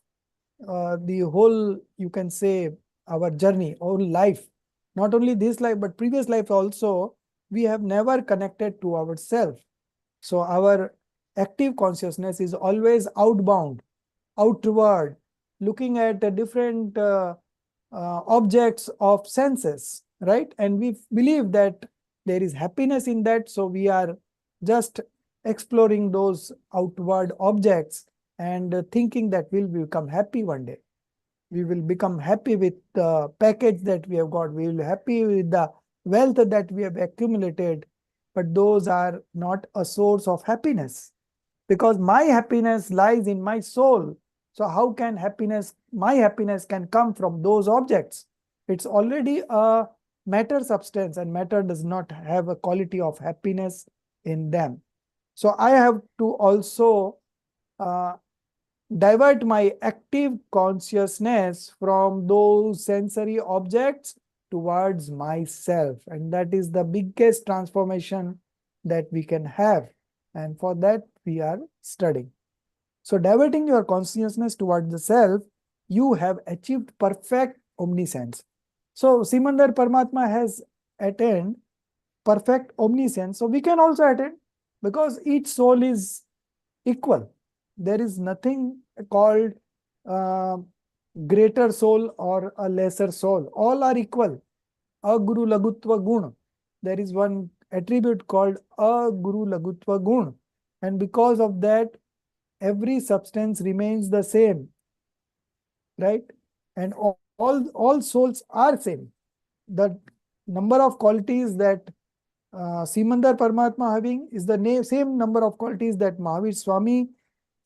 the whole, you can say, our journey, whole life. Not only this life, but previous life also, we have never connected to ourselves. So our active consciousness is always outbound, outward, looking at different objects of senses, right? And we believe that there is happiness in that. So we are just exploring those outward objects and thinking that we'll become happy one day. We will become happy with the package that we have got. We will be happy with the wealth that we have accumulated. But those are not a source of happiness, because my happiness lies in my soul. So how can my happiness can come from those objects? It's already a matter substance, and matter does not have a quality of happiness in them. So I have to also divert my active consciousness from those sensory objects towards myself. And that is the biggest transformation that we can have. And for that, we are studying. So diverting your consciousness towards the self, you have achieved perfect omniscience. So Simandar Paramatma has attained perfect omniscience. So we can also attain, because each soul is equal. There is nothing called greater soul or a lesser soul. All are equal. Aguru lagutva gun. There is one attribute called aguru lagutva gun. And because of that, every substance remains the same, right? And all souls are same. The number of qualities that Simandar Paramatma having is the same number of qualities that Mahavir Swami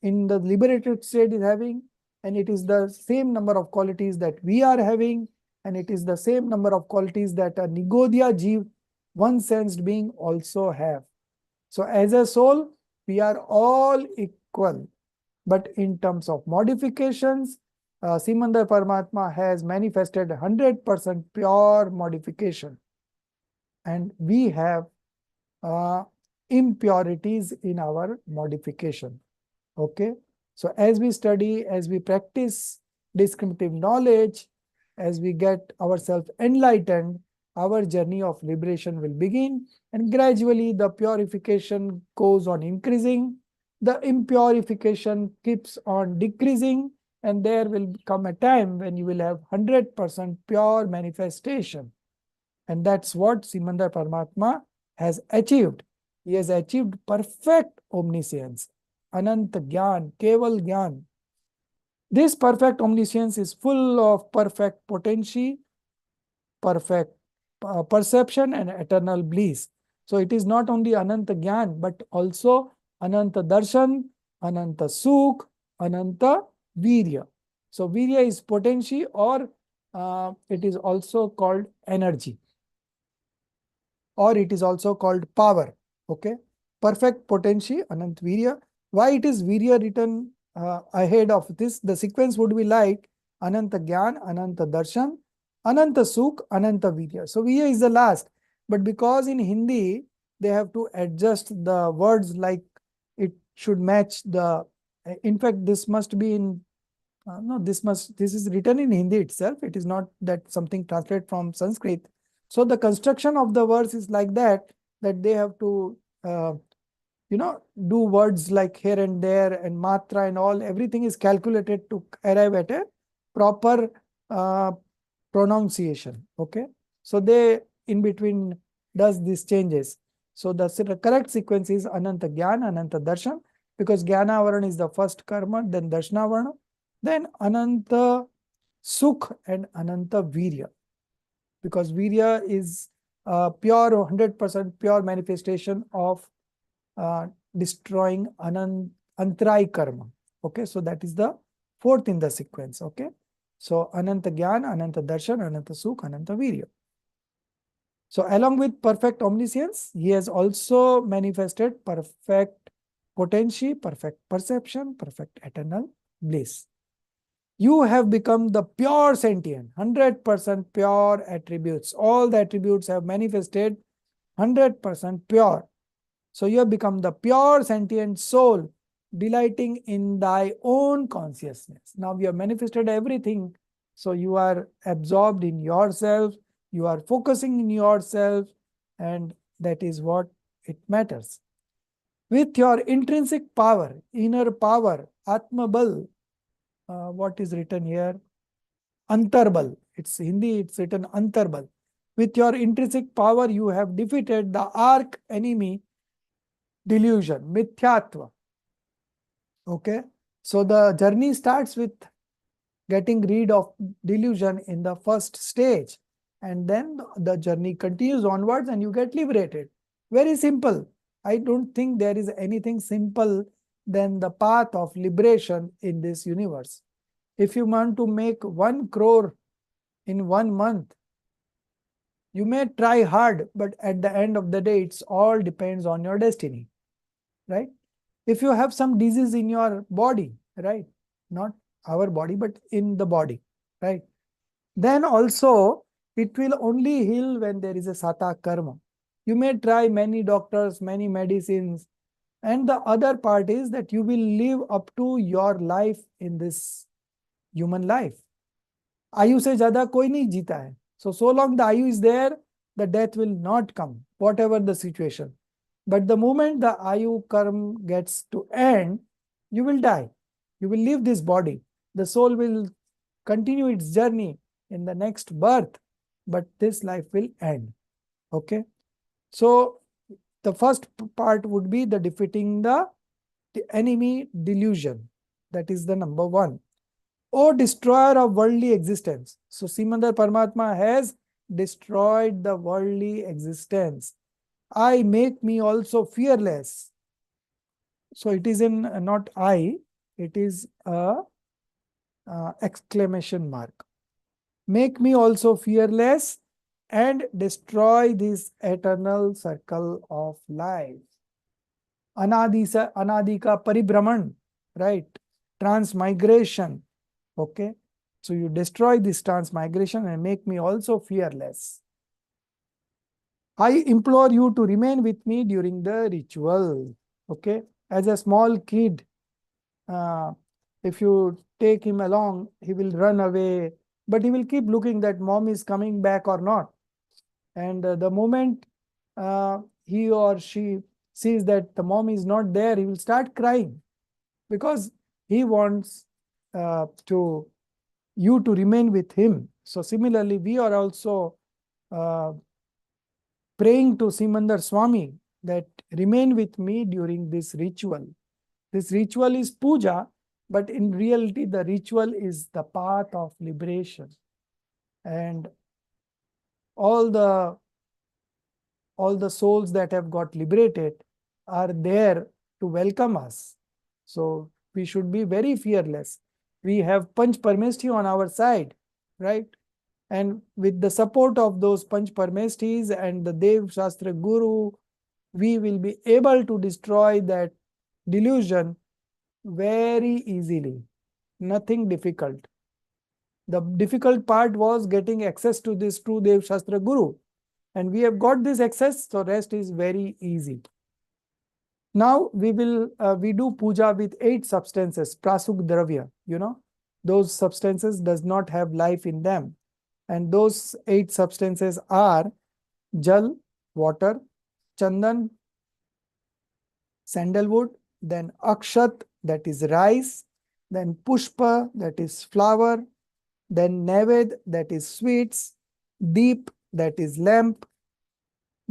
in the liberated state is having, and it is the same number of qualities that we are having, and it is the same number of qualities that a Nigodhya Jeev, one-sensed being, also have. So as a soul, we are all equal. But in terms of modifications, Simandar Paramatma has manifested 100% pure modification. And we have impurities in our modification. Okay. So as we study, as we practice discriminative knowledge, as we get ourselves enlightened, our journey of liberation will begin, and gradually the purification goes on increasing. The impurification keeps on decreasing, and there will come a time when you will have 100% pure manifestation. And that's what Simandar Paramatma has achieved. He has achieved perfect omniscience. Anant Gyan, Keval Gyan. This perfect omniscience is full of perfect potency, perfect perception, and eternal bliss. So it is not only Ananta Gyan, but also Ananta Darshan, Ananta Sukh, Ananta Virya. So Virya is potency, or it is also called energy, or it is also called power. Okay. Perfect potency, Anant Virya. Why it is Virya written ahead of this? The sequence would be like Ananta Gyan, Ananta Darshan, Ananta Sukh, Ananta Virya. So Virya is the last. But because in Hindi, they have to adjust the words like it should match the. In fact, this must be in. No, this is written in Hindi itself. It is not that something translated from Sanskrit. So the construction of the verse is like that they have to do words like here and there, and matra and all, everything is calculated to arrive at a proper pronunciation. Okay. So they in between does these changes. So the correct sequence is Ananta Gyan, Ananta Darshan, because Jnana Varna is the first karma, then Darshana Varna, then Ananta Sukh and Ananta Virya. Because Virya is pure 100% pure manifestation of destroying Antray karma. Okay, so that is the fourth in the sequence. Okay, so Ananta Gyan, Ananta Darshan, Ananta Sukh, Ananta Virya. So along with perfect omniscience, he has also manifested perfect potency, perfect perception, perfect eternal bliss. You have become the pure sentient, 100% pure attributes. All the attributes have manifested 100% pure. So you have become the pure sentient soul, delighting in thy own consciousness. Now you have manifested everything. So you are absorbed in yourself, you are focusing in yourself, and That is what it matters. With your intrinsic power, inner power, Atma Bal, what is written here? Antarbal. It's Hindi, it's written Antarbal. With your intrinsic power, you have defeated the arch enemy delusion, Mithyatva. Okay. So the journey starts with getting rid of delusion in the first stage. And then the journey continues onwards and you get liberated. Very simple. I don't think there is anything simple than the path of liberation in this universe. If you want to make 1 crore in 1 month, you may try hard, but at the end of the day, it's all depends on your destiny, right? If you have some disease in your body, right? Not our body, but in the body, right? Then also, it will only heal when there is a sata karma. You may try many doctors, many medicines, and the other part is that you will live up to your life in this human life. आयु से ज्यादा कोई नहीं जीता है. So long the ayu is there, the death will not come, whatever the situation. But the moment the ayu karma gets to end, you will die. You will leave this body. The soul will continue its journey in the next birth, but this life will end. Okay. So the first part would be the defeating the enemy delusion. That is the number 1. O destroyer of worldly existence. So Simandar Paramatma has destroyed the worldly existence. I make me also fearless. So it is in not I, it is a exclamation mark. Make me also fearless and destroy this eternal circle of life. Anadi ka paribhraman, right? Transmigration. Okay. So you destroy this transmigration and make me also fearless. I implore you to remain with me during the ritual. Okay. As a small kid, if you take him along, he will run away, but he will keep looking that mom is coming back or not. And the moment he or she sees that the mom is not there, he will start crying because he wants you to remain with him. So similarly, we are also praying to Simandar Swami that remain with me during this ritual. This ritual is puja, but in reality, the ritual is the path of liberation. And all the souls that have got liberated are there to welcome us. So we should be very fearless. We have Panch Parmeshti on our side, right? And with the support of those Panch Parmeshtis and the Dev Shastra Guru, we will be able to destroy that delusion very easily. Nothing difficult. The difficult part was getting access to this true Dev Shastra Guru. And we have got this access, so rest is very easy. Now we do puja with 8 substances, prasuk dravya, those substances does not have life in them. And those 8 substances are jal, water, chandan, sandalwood, then akshat, that is rice, then pushpa, that is flower, then neved, that is sweets, deep, that is lamp,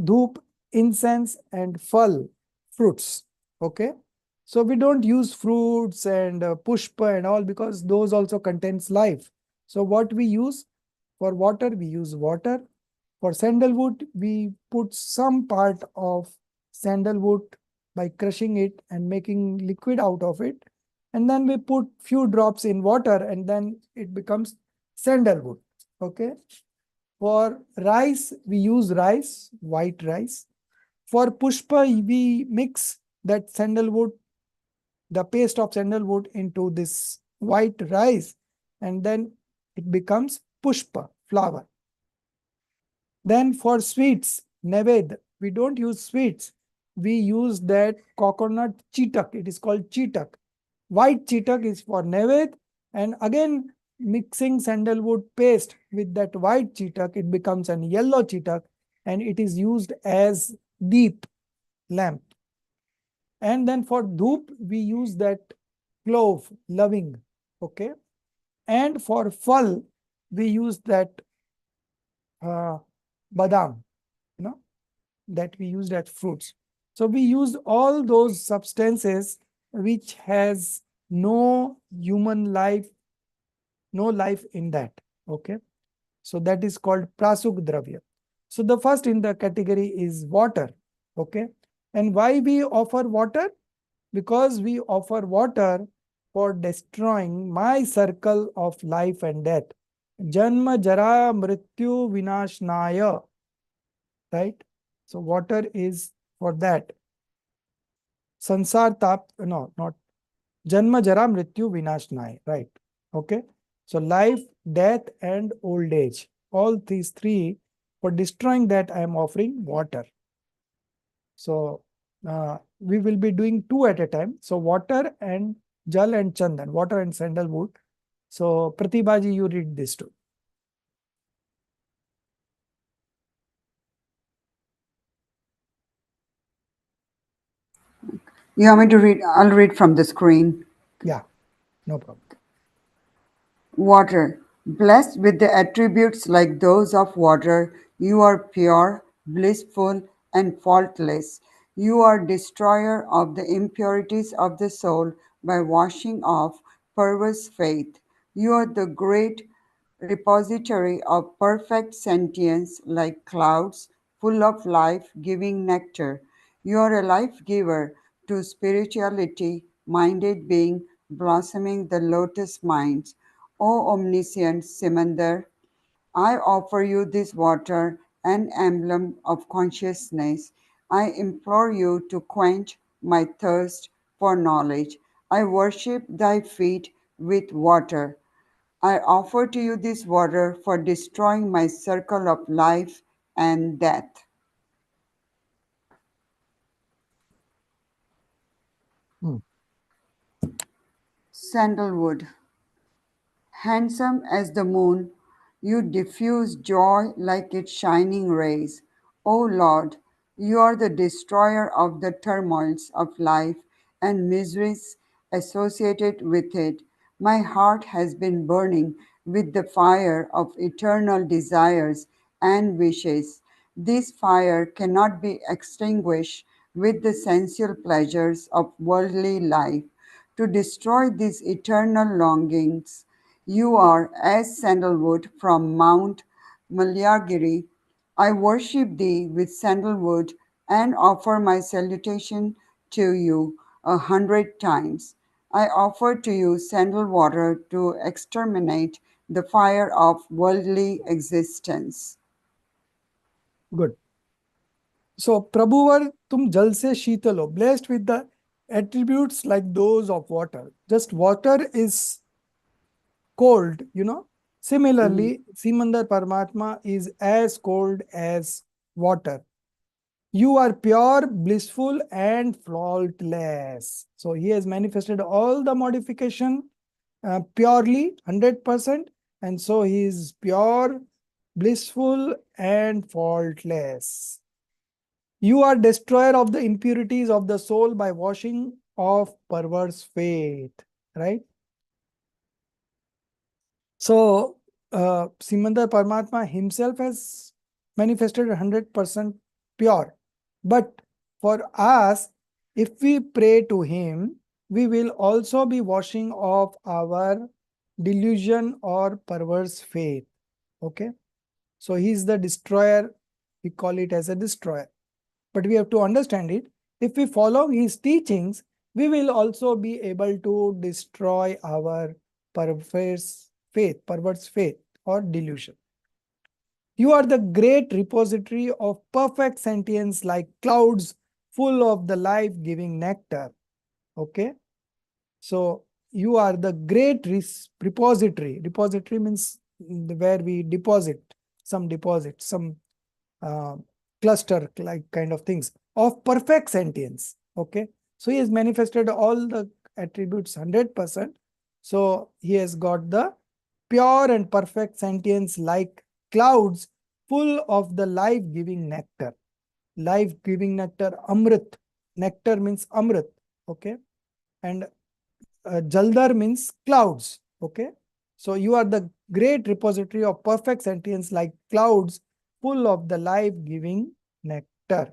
dhoop, incense, and phal, fruits. Okay. So we don't use fruits and pushpa and all because those also contains life. So what we use for water, we use water. For sandalwood, we put some part of sandalwood by crushing it and making liquid out of it. And then we put few drops in water and then it becomes sandalwood. Okay. For rice, we use rice, white rice. For pushpa, we mix that sandalwood, the paste of sandalwood into this white rice, and then it becomes pushpa, flower. Then for sweets, neved, we don't use sweets. We use that coconut chitak. It is called chitak. White chitak is for neved, and again mixing sandalwood paste with that white chitak, it becomes an yellow chitak, and it is used as deep lamp. And then for dhoop, we use that clove, loving. Okay. And for phal, we use that badam, that we used as fruits. So we use all those substances which has no human life, no life in that. Okay. So that is called prasuk dravya. So the first in the category is water. Okay. And why we offer water? Because we offer water for destroying my circle of life and death. Janma jara mrityu vinashnaya. Right? So water is for that. Sansar tap, no, not Janma jara mrityu vinashnaya. Right. Okay. So life, death, and old age. All these three, for destroying that, I am offering water. So we will be doing two at a time. So water and jal and chandan, water and sandalwood. So Pratibhaji, you read this too. You want me to read? I'll read from the screen. Yeah, no problem. Water. Blessed with the attributes like those of water, you are pure, blissful, and faultless. You are destroyer of the impurities of the soul by washing off perverse faith. You are the great repository of perfect sentience like clouds, full of life giving nectar. You are a life giver to spirituality, minded being, blossoming the lotus minds. O omniscient Simandar, I offer you this water, an emblem of consciousness. I implore you to quench my thirst for knowledge. I worship thy feet with water. I offer to you this water for destroying my circle of life and death. Hmm. Sandalwood. Handsome as the moon, you diffuse joy like its shining rays. O Lord, you are the destroyer of the turmoils of life and miseries associated with it. My heart has been burning with the fire of eternal desires and wishes. This fire cannot be extinguished with the sensual pleasures of worldly life. To destroy these eternal longings, you are as sandalwood from Mount Malyagiri. I worship thee with sandalwood and offer my salutation to you 100 times. I offer to you sandal water to exterminate the fire of worldly existence. Good. So Prabhuvar, tum jal se sheetal ho, blessed with the attributes like those of water. Just water is cold, Similarly, Simandar Paramatma is as cold as water. You are pure, blissful, and faultless. So he has manifested all the modification purely, 100%. And so he is pure, blissful, and faultless. You are destroyer of the impurities of the soul by washing off perverse faith. Right? So, Simandar Paramatma himself has manifested 100% pure. But for us, if we pray to him, we will also be washing off our delusion or perverse faith. Okay. So he is the destroyer. We call it as a destroyer. But we have to understand it. If we follow his teachings, we will also be able to destroy our perverse faith or delusion. You are the great repository of perfect sentience like clouds full of the life-giving nectar. Okay. So you are the great repository. Repository means where we deposit, some uh, cluster like kind of things of perfect sentience. Okay. So he has manifested all the attributes 100%. So he has got the pure and perfect sentience like clouds full of the life-giving nectar. life-giving nectar, Amrit. Nectar means Amrit, okay? And Jaldar means clouds, okay? So you are the great repository of perfect sentience like clouds full of the life-giving nectar.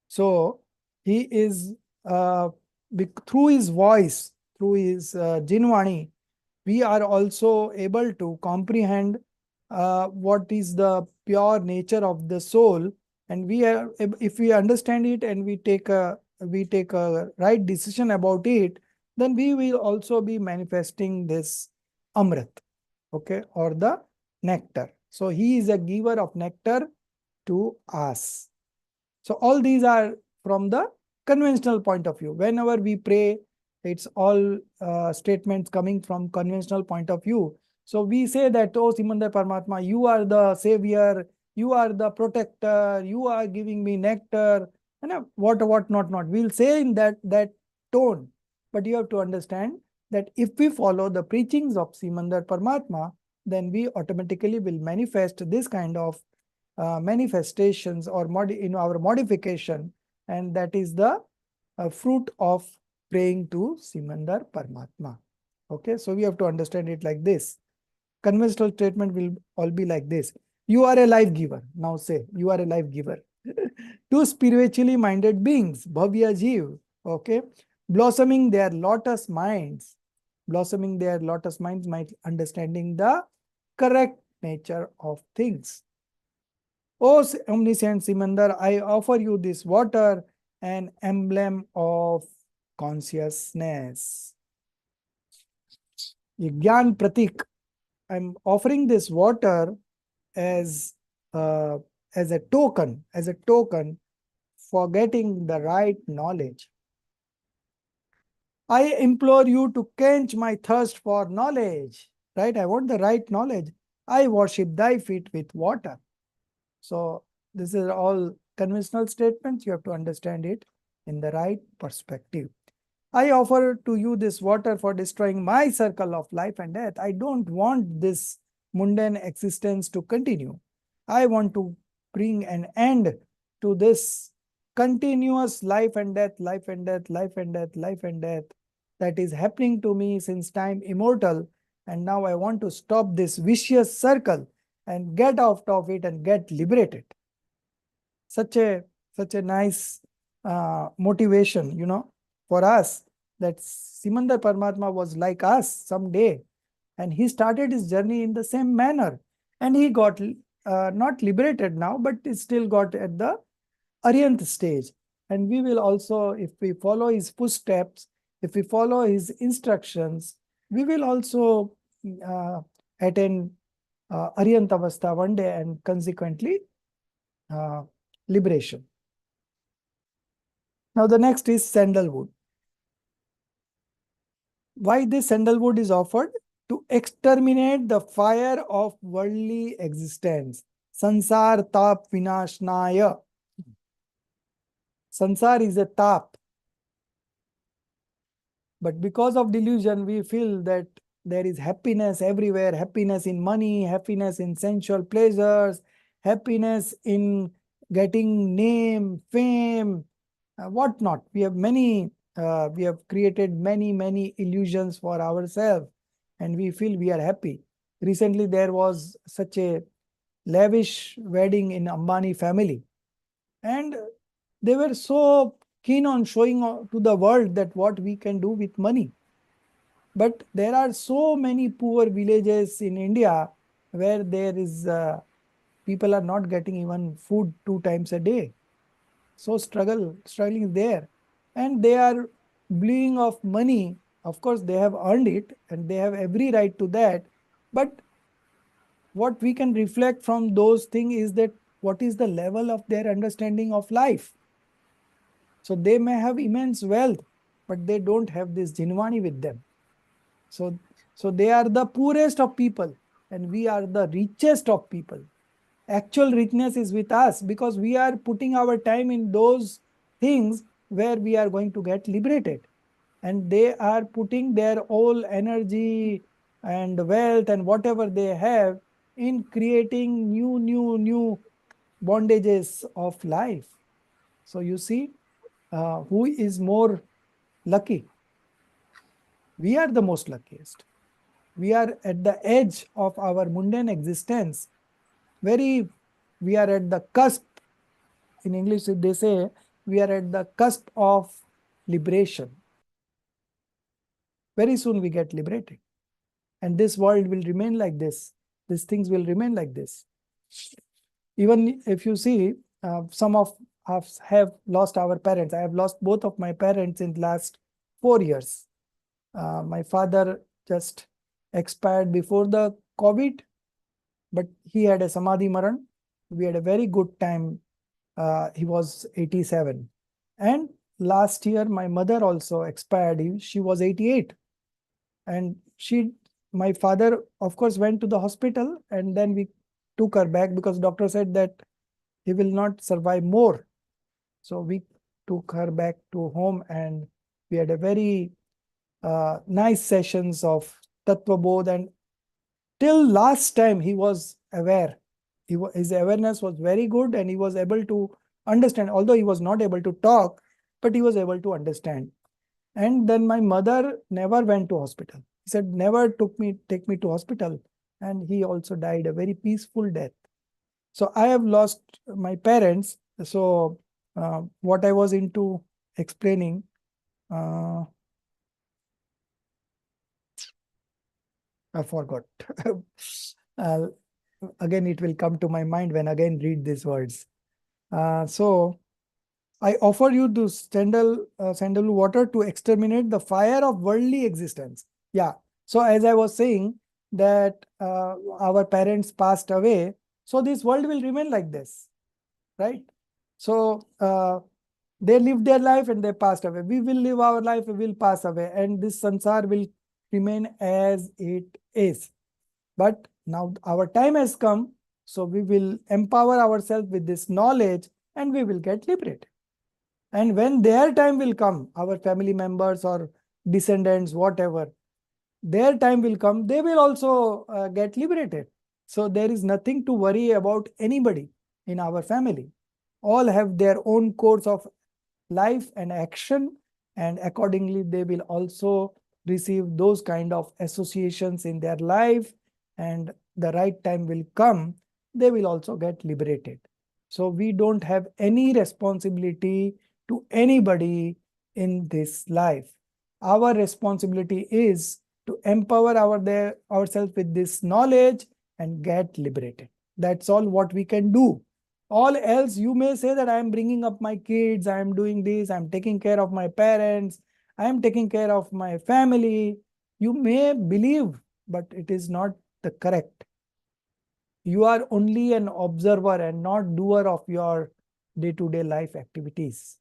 So he is, through his voice, through his Jinwani, we are also able to comprehend what is the pure nature of the soul, and we are, if we understand it and we take a right decision about it, then we will also be manifesting this Amrit, okay, or the nectar. So he is a giver of nectar to us. So all these are from the conventional point of view. Whenever we pray, it's all statements coming from conventional point of view. So we say that, oh Simandar Paramatma, you are the savior, you are the protector, you are giving me nectar, and what not. We'll say in that tone. But you have to understand that if we follow the preachings of Simandar Paramatma, then we automatically will manifest this kind of manifestations or in our modification, and that is the fruit of praying to Simandar Paramatma. Okay, so we have to understand it like this. Conventional statement will all be like this. You are a life giver. Now say, you are a life giver. Two spiritually minded beings, Bhavya Jeev, okay, blossoming their lotus minds, might understanding the correct nature of things. O omniscient Simandar, I offer you this water, an emblem of consciousness. Gyan Pratik, I'm offering this water as uh, as a token for getting the right knowledge. I implore you to quench my thirst for knowledge. Right? I want the right knowledge. I worship thy feet with water. So this is all conventional statements. You have to understand it in the right perspective. I offer to you this water for destroying my circle of life and death. I don't want this mundane existence to continue. I want to bring an end to this continuous life and death, life and death, life and death, life and death that is happening to me since time immortal. And now I want to stop this vicious circle and get out of it and get liberated. Such a nice motivation, for us, that Simandar Paramatma was like us someday, and he started his journey in the same manner, and he got not liberated now, but he still got at the Arihant stage. And we will also, if we follow his footsteps, if we follow his instructions, we will also attain Arihant Avastha one day, and consequently liberation. Now the next is sandalwood. Why this sandalwood is offered? To exterminate the fire of worldly existence. Sansar tap vinashnaya. Sansar is a tap. But because of delusion, we feel that there is happiness everywhere, happiness in money, happiness in sensual pleasures, happiness in getting name, fame, whatnot. We have created many illusions for ourselves, and we feel we are happy. Recently, there was such a lavish wedding in Ambani family, and they were so keen on showing to the world that what we can do with money. But there are so many poor villages in India where there is people are not getting even food 2 times a day. So struggling is there, and they are bleeding of money. Of course, they have earned it, and they have every right to that. But what we can reflect from those things is that what is the level of their understanding of life. So they may have immense wealth, but they don't have this Jinwani with them. So they are the poorest of people, and we are the richest of people. Actual richness is with us because we are putting our time in those things where we are going to get liberated. And they are putting their whole energy and wealth and whatever they have in creating new bondages of life. So you see, who is more lucky? We are the most luckiest. We are at the edge of our mundane existence. We are at the cusp. In English, they say we are at the cusp of liberation. Very soon we get liberated. And this world will remain like this. These things will remain like this. Even if you see, some of us have lost our parents. I have lost both of my parents in the last 4 years. My father just expired before the COVID, but he had a Samadhi Maran. We had a very good time. He was 87. And last year, my mother also expired. She was 88. And my father, of course, went to the hospital, and then we took her back because doctor said that he will not survive more. So we took her back to home, and we had a very nice sessions of Tattva Bodh. And till last time, he was aware. His awareness was very good, and he was able to understand, although he was not able to talk, but he was able to understand. And then my mother never went to hospital. He said, never take me to hospital. And he also died a very peaceful death. So I have lost my parents. So what I was into explaining, I forgot. uh, Again, it will come to my mind when again read these words. So I offer you this sandal water to exterminate the fire of worldly existence. Yeah. So as I was saying that our parents passed away, so this world will remain like this, right? So they lived their life and they passed away. We will live our life, we will pass away, and this sansar will remain as it is. But now our time has come, so we will empower ourselves with this knowledge and we will get liberated. And when their time will come, our family members or descendants, whatever, their time will come, they will also get liberated. So there is nothing to worry about anybody in our family. All have their own course of life and action, and accordingly they will also receive those kind of associations in their life, and the right time will come, they will also get liberated. So we don't have any responsibility to anybody in this life. Our responsibility is to empower ourselves with this knowledge and get liberated. That's all what we can do. All else, you may say that I am bringing up my kids, I am doing this, I am taking care of my parents, I am taking care of my family. You may believe, but it is not the correct. You are only an observer and not doer of your day-to-day life activities.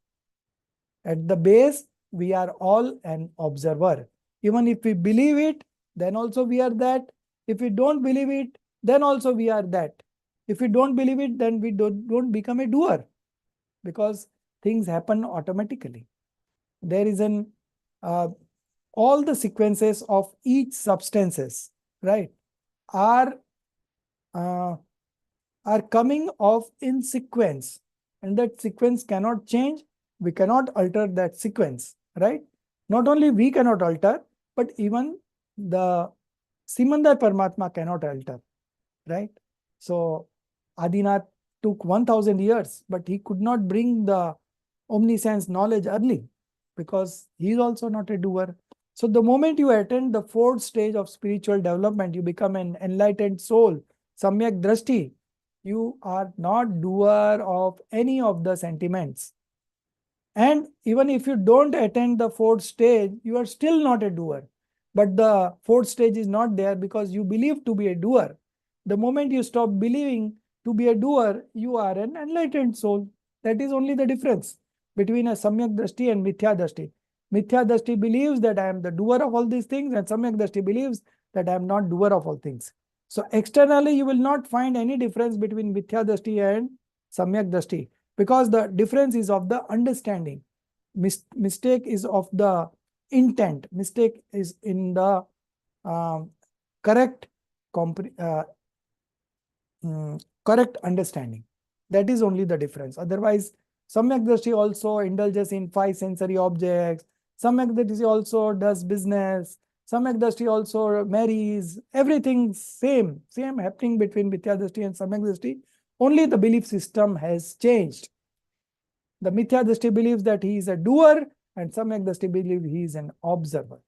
At the base, we are all an observer. Even if we believe it, then also we are that. If we don't believe it, then also we are that. If we don't believe it, then we don't become a doer, because things happen automatically. There is all the sequences of each substances, right, are uh, are coming off in sequence, and that sequence cannot change. We cannot alter that sequence, right? Not only we cannot alter, but even the Simandar Paramatma cannot alter, right? So Adinath took 1000 years, but he could not bring the omniscience knowledge early because he is also not a doer. So the moment you attend the fourth stage of spiritual development, you become an enlightened soul, Samyak Drashti. You are not doer of any of the sentiments. And even if you don't attend the fourth stage, you are still not a doer. But the fourth stage is not there because you believe to be a doer. The moment you stop believing to be a doer, you are an enlightened soul. That is only the difference between a Samyak Drashti and Mithya Drashti. Mithya Drashti believes that I am the doer of all these things, and Samyak Drashti believes that I am not doer of all things. So externally, you will not find any difference between Mithya Drashti and Samyak Drashti, because the difference is of the understanding. Mistake is of the intent. Mistake is in the correct uh, correct understanding. That is only the difference. Otherwise, Samyak Drishti also indulges in 5 sensory objects. Samyak Drishti also does business. Samyak Drishti also marries. Everything same happening between Mithya Drishti and Samyak Drishti. Only the belief system has changed. The Mithya Drishti believes that he is a doer, and Samyak Drishti believes he is an observer.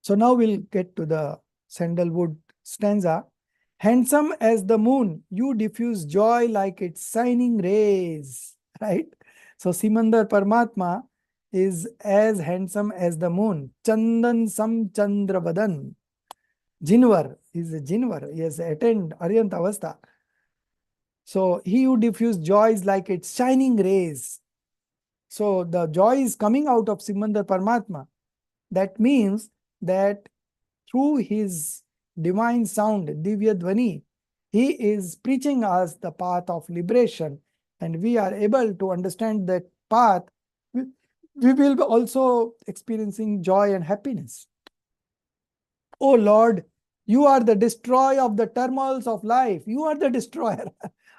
So now we'll get to the sandalwood stanza. Handsome as the moon, you diffuse joy like its shining rays. Right? So Simandar Paramatma is as handsome as the moon. Chandan Sam Chandravadan. Jinvar is a Jinvar. He has attained Aryant Avastha. So he who diffuse joys like its shining rays. So the joy is coming out of Simandar Paramatma. That means that through his divine sound, Divya Dvani, he is preaching us the path of liberation, and we are able to understand that path. We will be also experiencing joy and happiness. Oh Lord, you are the destroyer of the turmoils of life. You are the destroyer.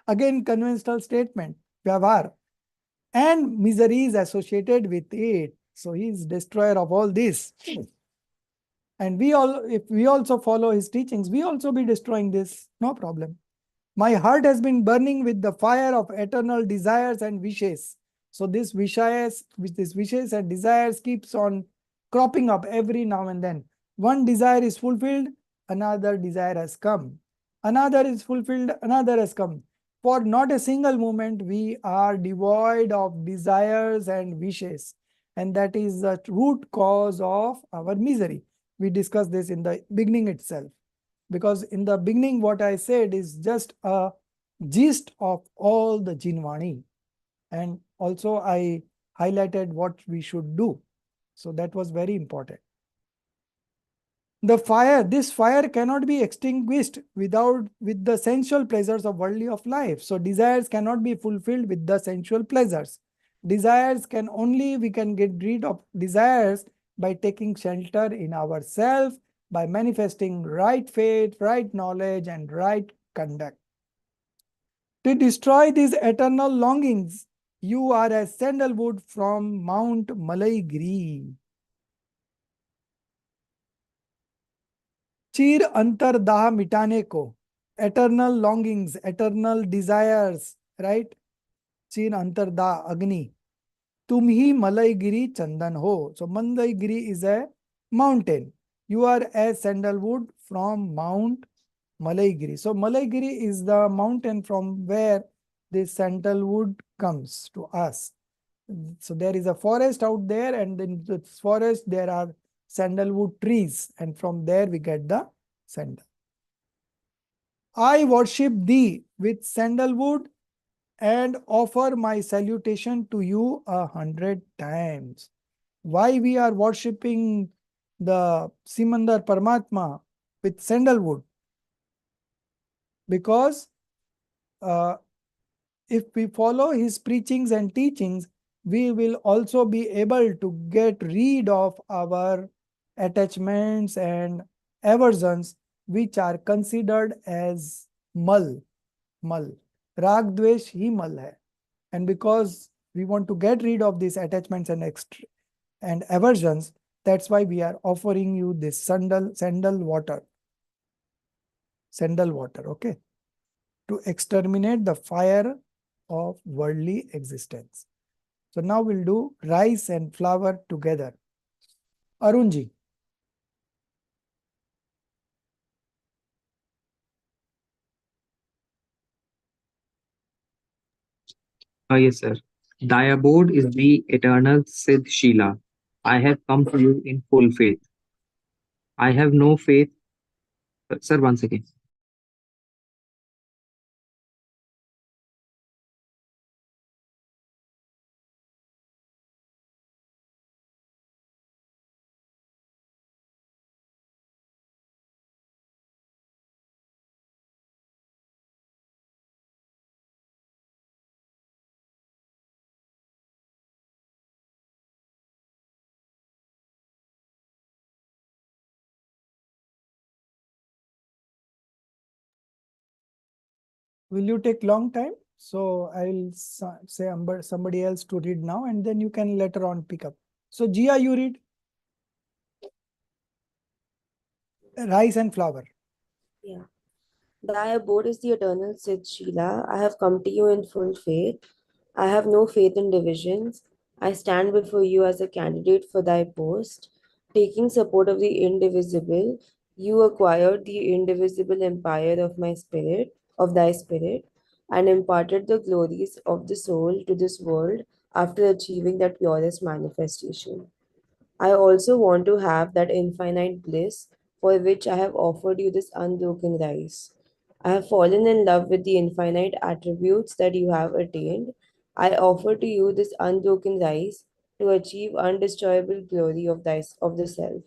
Again, conventional statement, Vyavhar. And miseries associated with it. So he is destroyer of all this. And if we also follow his teachings, we also be destroying this, no problem. My heart has been burning with the fire of eternal desires and wishes. So this wishes and desires keeps on cropping up every now and then. One desire is fulfilled, another desire has come. Another is fulfilled, another has come. For not a single moment we are devoid of desires and wishes. And that is the root cause of our misery. We discussed this in the beginning itself. Because in the beginning, what I said is just a gist of all the Jinvani. And also I highlighted what we should do. So that was very important. This fire cannot be extinguished with the sensual pleasures of worldly of life. So desires cannot be fulfilled with the sensual pleasures. We can get rid of desires by taking shelter in ourselves, by manifesting right faith, right knowledge, and right conduct. To destroy these eternal longings, you are as sandalwood from Mount Malaigiri. चीर अंतरदाह मिटाने को, eternal longings, eternal desires, right? चीर अंतरदाह अग्नि, तुम ही मलयगिरी चंदन हो. So Malaigiri is a mountain. You are a sandalwood from Mount Malaigiri. So Malaigiri is the mountain from where this sandalwood comes to us. So there is a forest out there, and in this forest there are sandalwood trees, and from there we get the sandal. I worship thee with sandalwood and offer my salutation to you 100 times. Why we are worshipping the Simandar Paramatma with sandalwood? Because if we follow his preachings and teachings, we will also be able to get rid of our attachments and aversions which are considered as mal. Rag dvesh hi mal hai. And because we want to get rid of these attachments and aversions, that's why we are offering you this sandal water, okay, to exterminate the fire of worldly existence. So now we'll do rice and flour together. Arunji. Yes, sir. Thy abode is the eternal Siddh Shila. I have come to you in full faith. I have no faith. Sir, once again. Will you take long time? So I'll say somebody else to read now, and then you can later on pick up. So Gia, you read rice and flour. Yeah. Thy abode is the eternal Sid Sheila. I have come to you in full faith. I have no faith in divisions. I stand before you as a candidate for thy post. Taking support of the indivisible, you acquired the indivisible empire of my spirit, of thy spirit, and imparted the glories of the soul to this world after achieving that purest manifestation. I also want to have that infinite bliss for which I have offered you this unbroken rice. I have fallen in love with the infinite attributes that you have attained. I offer to you this unbroken rice to achieve undestroyable glory of the self.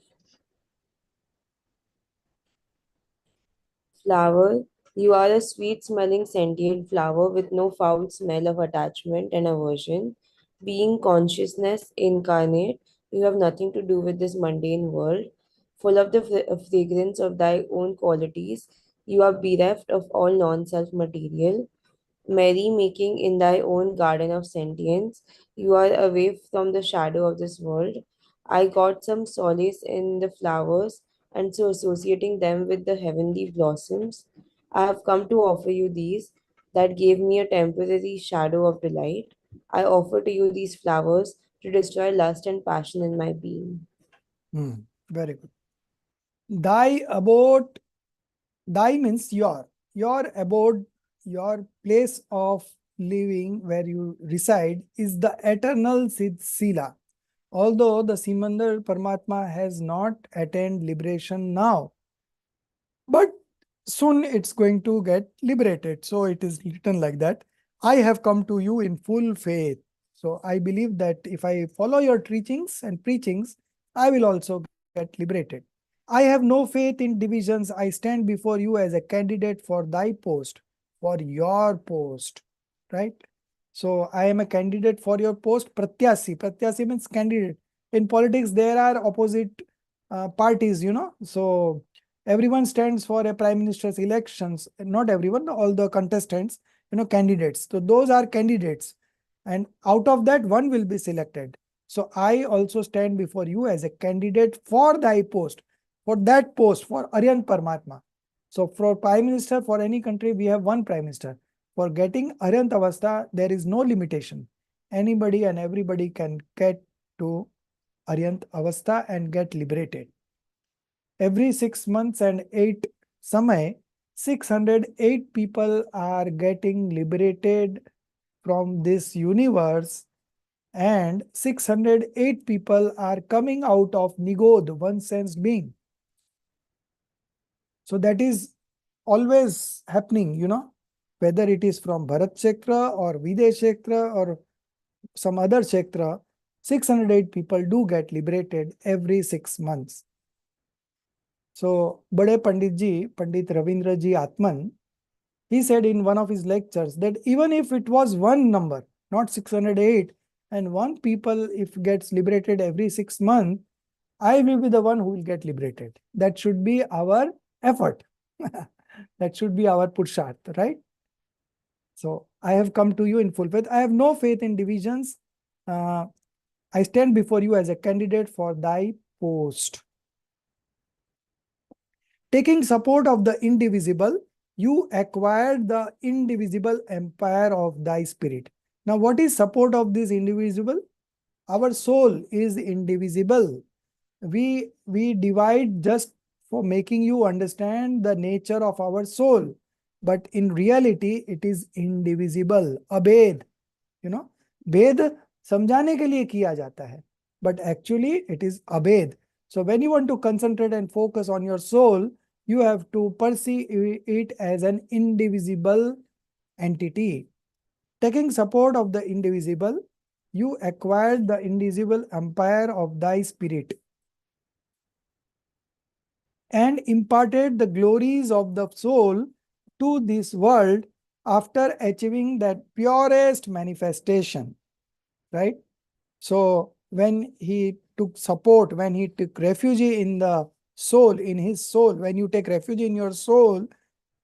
Flower, you are a sweet smelling sentient flower with no foul smell of attachment and aversion. Being consciousness incarnate, you have nothing to do with this mundane world. Full of the fragrance of thy own qualities, you are bereft of all non self material. Merry making in thy own garden of sentience, you are away from the shadow of this world. I got some solace in the flowers and so associating them with the heavenly blossoms. I have come to offer you these that gave me a temporary shadow of delight. I offer to you these flowers to destroy lust and passion in my being. Very good. Thy abode, thy means your abode, your place of living where you reside is the eternal Sila. Although the Simandar Paramatma has not attained liberation now, but soon it's going to get liberated. So it is written like that. I have come to you in full faith. So I believe that if I follow your teachings and preachings, I will also get liberated. I have no faith in divisions. I stand before you as a candidate for thy post, for your post, right? So I am a candidate for your post. Pratyasi. Pratyasi means candidate. In politics, there are opposite parties, So everyone stands for a prime minister's elections. Not everyone, all the contestants, candidates. So those are candidates. And out of that, one will be selected. So I also stand before you as a candidate for thy post, for that post, for Aryan Paramatma. So for prime minister, for any country, we have one prime minister. For getting Aryant Avastha, there is no limitation. Anybody and everybody can get to Aryant Avastha and get liberated. Every 6 months and 8 samay, 608 people are getting liberated from this universe, and 608 people are coming out of Nigod, one sensed being. So that is always happening, whether it is from Bharat Kshetra or Videsh Kshetra or some other Kshetra, 608 people do get liberated every 6 months. So, Bade Pandit Ji, Pandit Ravindra Ji Atman, he said in one of his lectures that even if it was one number, not 608, and one people if gets liberated every 6 months, I will be the one who will get liberated. That should be our effort. That should be our pursharth, right? So I have come to you in full faith. I have no faith in divisions. I stand before you as a candidate for thy post. Taking support of the indivisible, you acquired the indivisible empire of thy spirit. Now, what is support of this indivisible? Our soul is indivisible. We divide just for making you understand the nature of our soul. But in reality, it is indivisible, abhed. भेद समझाने के लिए किया जाता है, but actually it is abhed. So when you want to concentrate and focus on your soul, you have to perceive it as an indivisible entity. Taking support of the indivisible, you acquired the indivisible empire of thy spirit and imparted the glories of the soul to this world after achieving that purest manifestation, right? So when he took support, when he took refuge in the soul, in his soul, when you take refuge in your soul,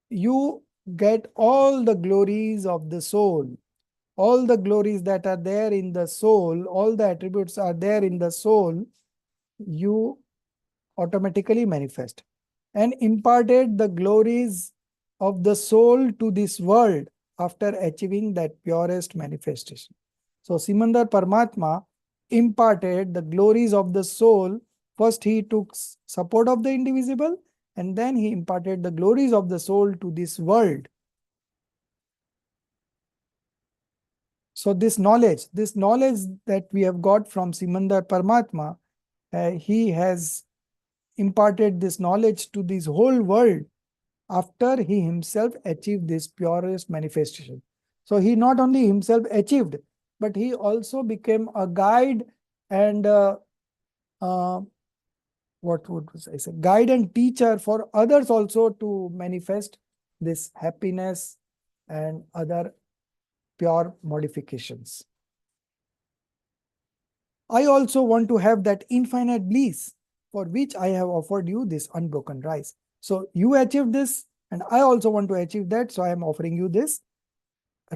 you get all the glories of the soul. All the glories that are there in the soul, all the attributes are there in the soul, you automatically manifest. And imparted the glories of the soul to this world after achieving that purest manifestation. So Simandar Paramatma imparted the glories of the soul. First he took support of the indivisible, and then he imparted the glories of the soul to this world. So this knowledge that we have got from Simandar Paramatma, he has imparted this knowledge to this whole world after he himself achieved this purest manifestation. So he not only himself achieved, but he also became a guide and what would I say? Guide and teacher for others also to manifest this happiness and other pure modifications. I also want to have that infinite bliss for which I have offered you this unbroken rice. So you achieved this, and I also want to achieve that. So I am offering you this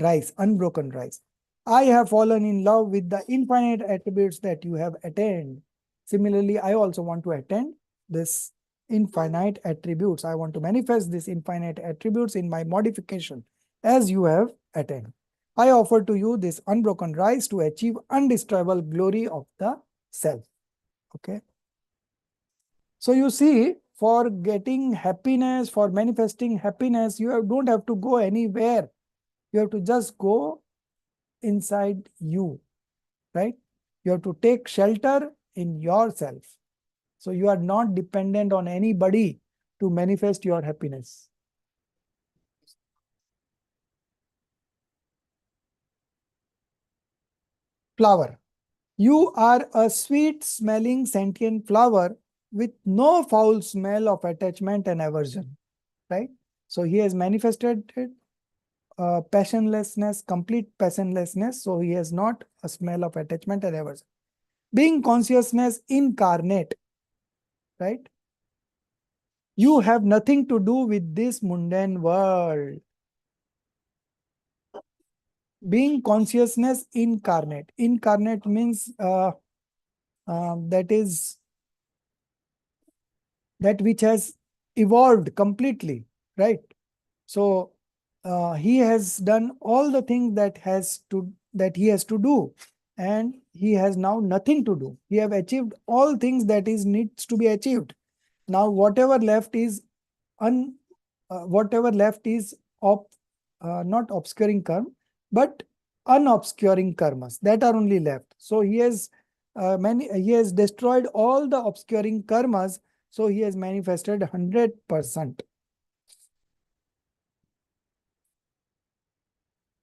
rice, unbroken rice. I have fallen in love with the infinite attributes that you have attained. Similarly, I also want to attain this infinite attributes. I want to manifest these infinite attributes in my modification as you have attained. I offer to you this unbroken rice to achieve undestroyable glory of the self. Okay. So you see, for getting happiness, for manifesting happiness, you don't have to go anywhere. You have to just go inside you, right? You have to take shelter in yourself. So you are not dependent on anybody to manifest your happiness. Flower. You are a sweet smelling sentient flower with no foul smell of attachment and aversion, right? So he has manifested passionlessness, complete passionlessness. So he has not a smell of attachment and aversion. Being consciousness incarnate, right? You have nothing to do with this mundane world. Being consciousness incarnate. Incarnate means that is that which has evolved completely, right? So he has done all the things that he has to do, and he has now nothing to do. He have achieved all things that is needs to be achieved. Now whatever left is whatever left is not obscuring karma, but unobscuring karmas that are only left. So he has he has destroyed all the obscuring karmas. So he has manifested 100%.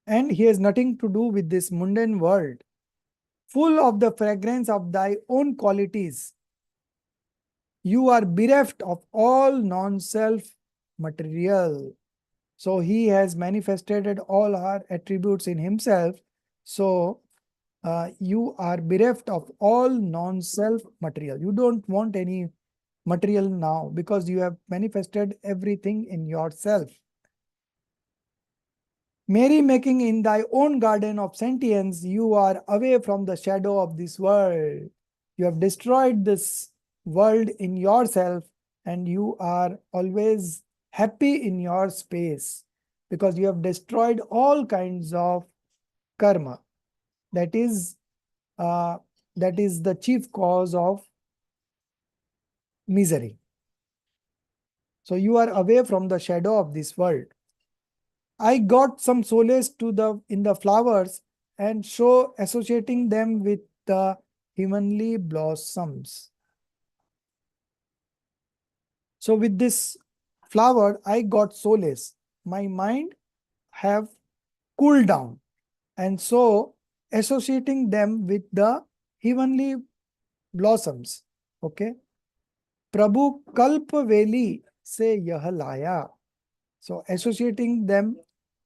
And he has nothing to do with this mundane world, full of the fragrance of thy own qualities. You are bereft of all non-self material. So he has manifested all our attributes in himself. So you are bereft of all non-self material. You don't want any material now because you have manifested everything in yourself. Merry-making in thy own garden of sentience, you are away from the shadow of this world. You have destroyed this world in yourself, and you are always happy in your space because you have destroyed all kinds of karma. That is the chief cause of misery. So you are away from the shadow of this world. I got some solace in the flowers and show associating them with the heavenly blossoms. So with this flower, I got solace. My mind have cooled down, and so associating them with the heavenly blossoms. Okay. Prabhu Kalp Veli se yah laya. So associating them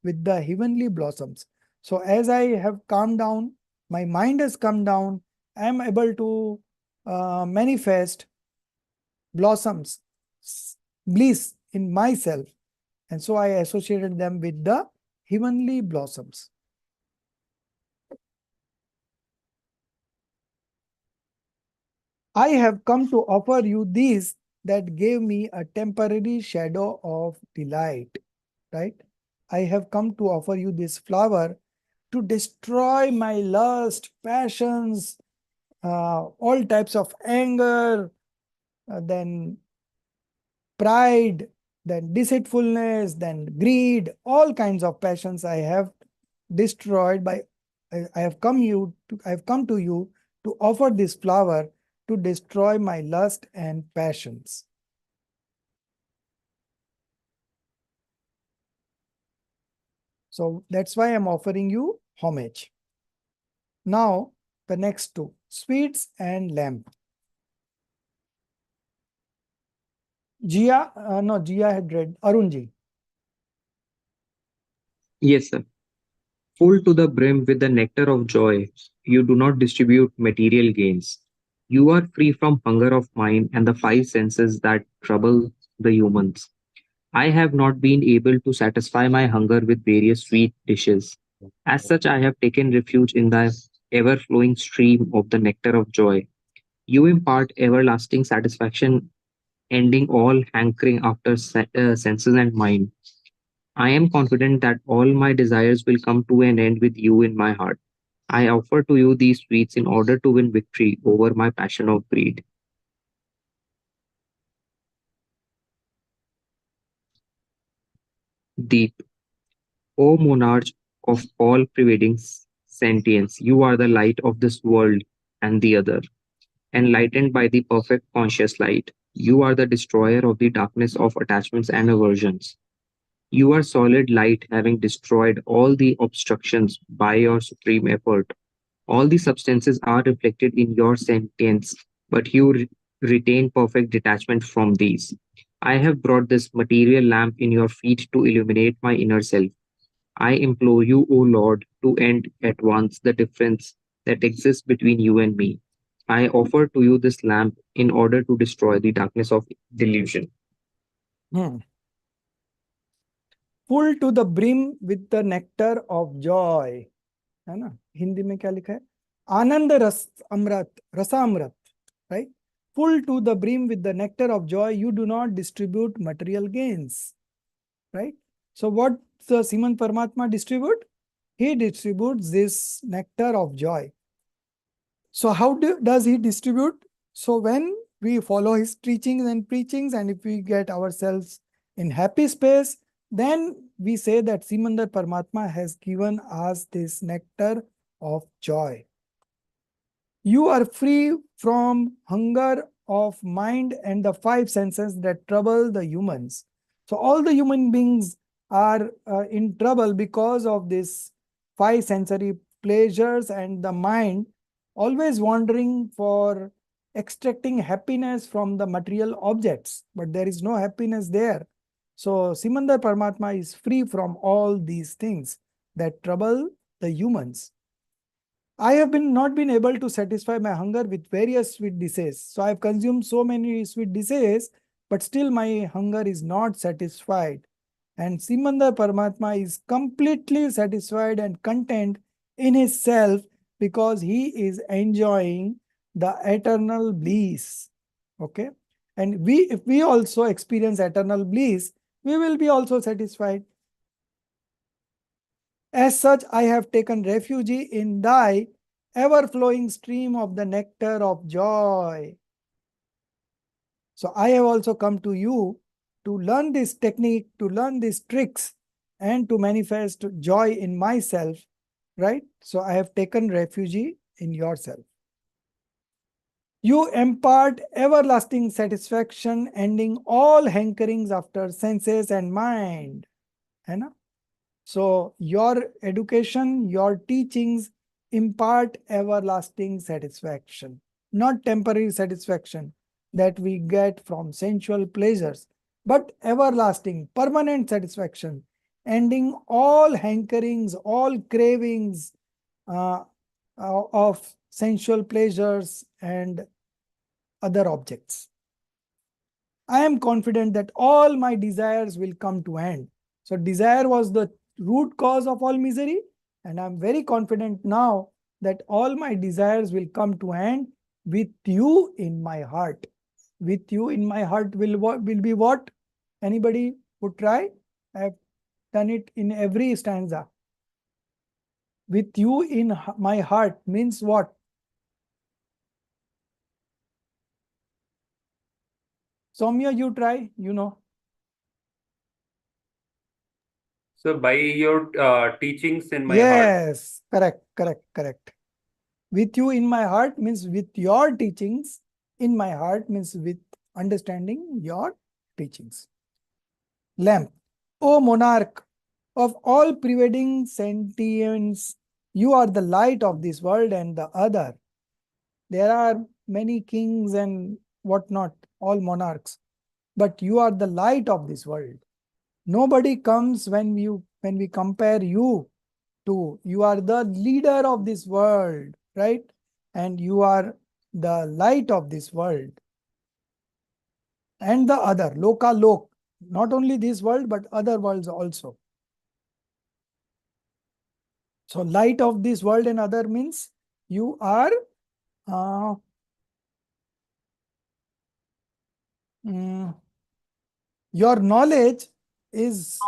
with the heavenly blossoms. So as I have calmed down, my mind has come down, I am able to manifest blossoms, bliss in myself. And so I associated them with the heavenly blossoms. I have come to offer you these that gave me a temporary shadow of delight, right? I have come to offer you this flower to destroy my lust, passions, all types of anger, then pride, then deceitfulness, then greed, all kinds of passions I have destroyed by I have come to you to offer this flower to destroy my lust and passions. So that's why I'm offering you homage. Now, the next two, sweets and lamp. Jia had read. Arunji. Yes, sir. Full to the brim with the nectar of joy, you do not distribute material gains. You are free from hunger of mind and the five senses that trouble the humans. I have not been able to satisfy my hunger with various sweet dishes. As such, I have taken refuge in the ever flowing stream of the nectar of joy. You impart everlasting satisfaction, ending all hankering after senses and mind. I am confident that all my desires will come to an end with you in my heart. I offer to you these sweets in order to win victory over my passion of greed. Deep, O monarch of all pervading sentience, you are the light of this world and the other, enlightened by the perfect conscious light. You are the destroyer of the darkness of attachments and aversions. You are solid light, having destroyed all the obstructions by your supreme effort. All the substances are reflected in your sentience, but you retain perfect detachment from these. I have brought this material lamp in your feet to illuminate my inner self. I implore you, O Lord, to end at once the difference that exists between you and me. I offer to you this lamp in order to destroy the darkness of delusion. Full to the brim with the nectar of joy. है ना? हिंदी में क्या लिखा है? आनंद रस अमृत, Rasamrita, right? Full to the brim with the nectar of joy, you do not distribute material gains, right? So what the Siman Paramatma distribute? He distributes this nectar of joy. So how does he distribute? So when we follow his teachings and preachings, and if we get ourselves in happy space, then we say that Simandar Paramatma has given us this nectar of joy. You are free from hunger of mind and the five senses that trouble the humans. So all the human beings are in trouble because of this five sensory pleasures and the mind always wandering for extracting happiness from the material objects, but there is no happiness there. So Simandar Paramatma is free from all these things that trouble the humans. I have not been able to satisfy my hunger with various sweet dishes. So I have consumed so many sweet dishes, but still my hunger is not satisfied. And Simandar Paramatma is completely satisfied and content in his self because he is enjoying the eternal bliss. Okay. And if we also experience eternal bliss, we will be also satisfied. As such, I have taken refuge in thy ever-flowing stream of the nectar of joy. So I have also come to you to learn this technique, to learn these tricks, and to manifest joy in myself, right? So I have taken refuge in yourself. You impart everlasting satisfaction, ending all hankerings after senses and mind. है ना? So your education, your teachings impart everlasting satisfaction, not temporary satisfaction that we get from sensual pleasures, but everlasting, permanent satisfaction, ending all hankerings, all cravings of sensual pleasures and other objects. I am confident that all my desires will come to end. So desire was the root cause of all misery, and I'm very confident now that all my desires will come to end with you in my heart. With you in my heart will be what? Anybody would try? I have done it in every stanza. With you in my heart means what? Soumya, you try, you know. So by your teachings in my heart. Yes, correct. With you in my heart means with your teachings. In my heart means with understanding your teachings. Lamp. O monarch of all pervading sentience, you are the light of this world and the other. There are many kings and whatnot, all monarchs, but you are the light of this world. Nobody comes when we compare you to. You are the leader of this world, right? And you are the light of this world. And the other, loka lok, not only this world, but other worlds also. So light of this world and other means you are your knowledge is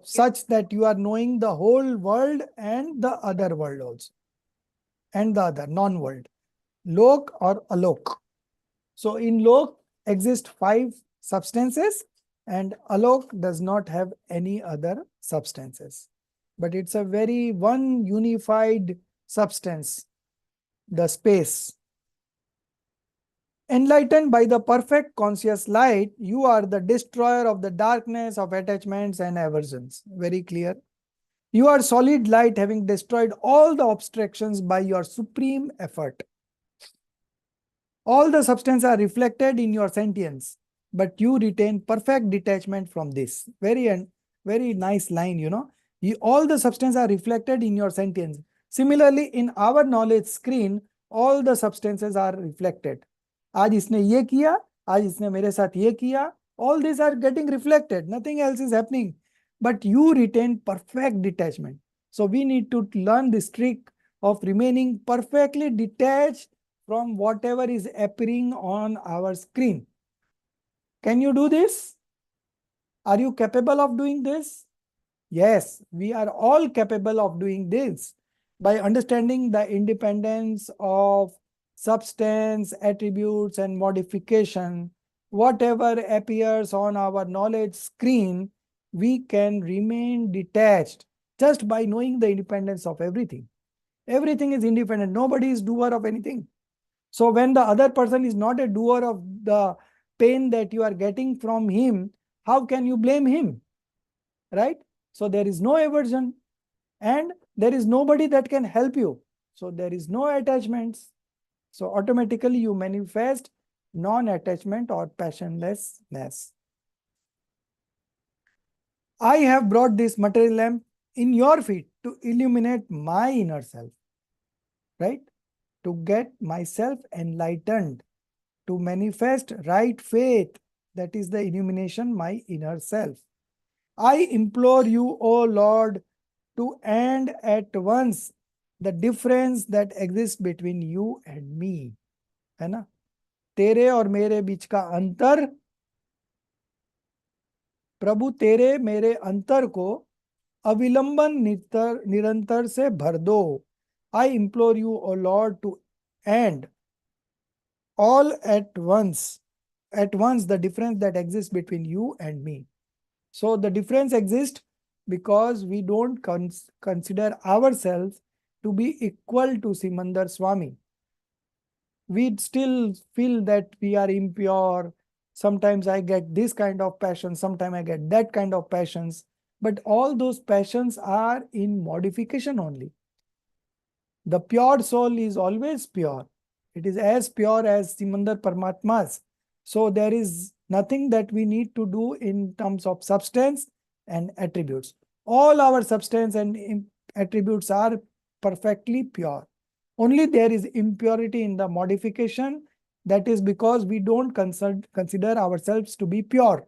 such that you are knowing the whole world and the other world also. And the other, non-world. Lok or alok. So in lok exist 5 substances and alok does not have any other substances. But it's a very one unified substance, the space. Enlightened by the perfect conscious light, you are the destroyer of the darkness of attachments and aversions. Very clear. You are solid light, having destroyed all the obstructions by your supreme effort. All the substances are reflected in your sentience, but you retain perfect detachment from this. Very nice line, you know. All the substances are reflected in your sentience. Similarly, in our knowledge screen, all the substances are reflected. आज इसने ये किया, आज इसने मेरे साथ ये किया. All these are getting reflected. Nothing else is happening. But you retain perfect detachment. So we need to learn this trick of remaining perfectly detached from whatever is appearing on our screen. Can you do this? Are you capable of doing this? Yes, we are all capable of doing this by understanding the independence of substance, attributes, and modification. Whatever appears on our knowledge screen, we can remain detached just by knowing the independence of everything. Everything is independent. Nobody is doer of anything. So when the other person is not a doer of the pain that you are getting from him, how can you blame him? Right? So there is no aversion and there is nobody that can help you. So there is no attachments. So automatically you manifest non-attachment or passionlessness. I have brought this material lamp in your feet to illuminate my inner self. Right? To get myself enlightened, to manifest right faith, that is the illumination, my inner self. I implore you, O Lord, to end at once the difference that exists between you and me. है ना? तेरे और मेरे बीच का अंतर, प्रभु तेरे मेरे अंतर को अविलंबन निरंतर से भर दो. I implore you, O Lord, to end all at once the difference that exists between you and me. So the difference exists because we don't consider ourselves to be equal to Simandar Swami. We still feel that we are impure. Sometimes I get this kind of passion, sometimes I get that kind of passions. But all those passions are in modification only. The pure soul is always pure. It is as pure as Simandar Paramatma's. So there is nothing that we need to do in terms of substance and attributes. All our substance and attributes are perfectly pure. Only there is impurity in the modification. That is because we don't consider ourselves to be pure.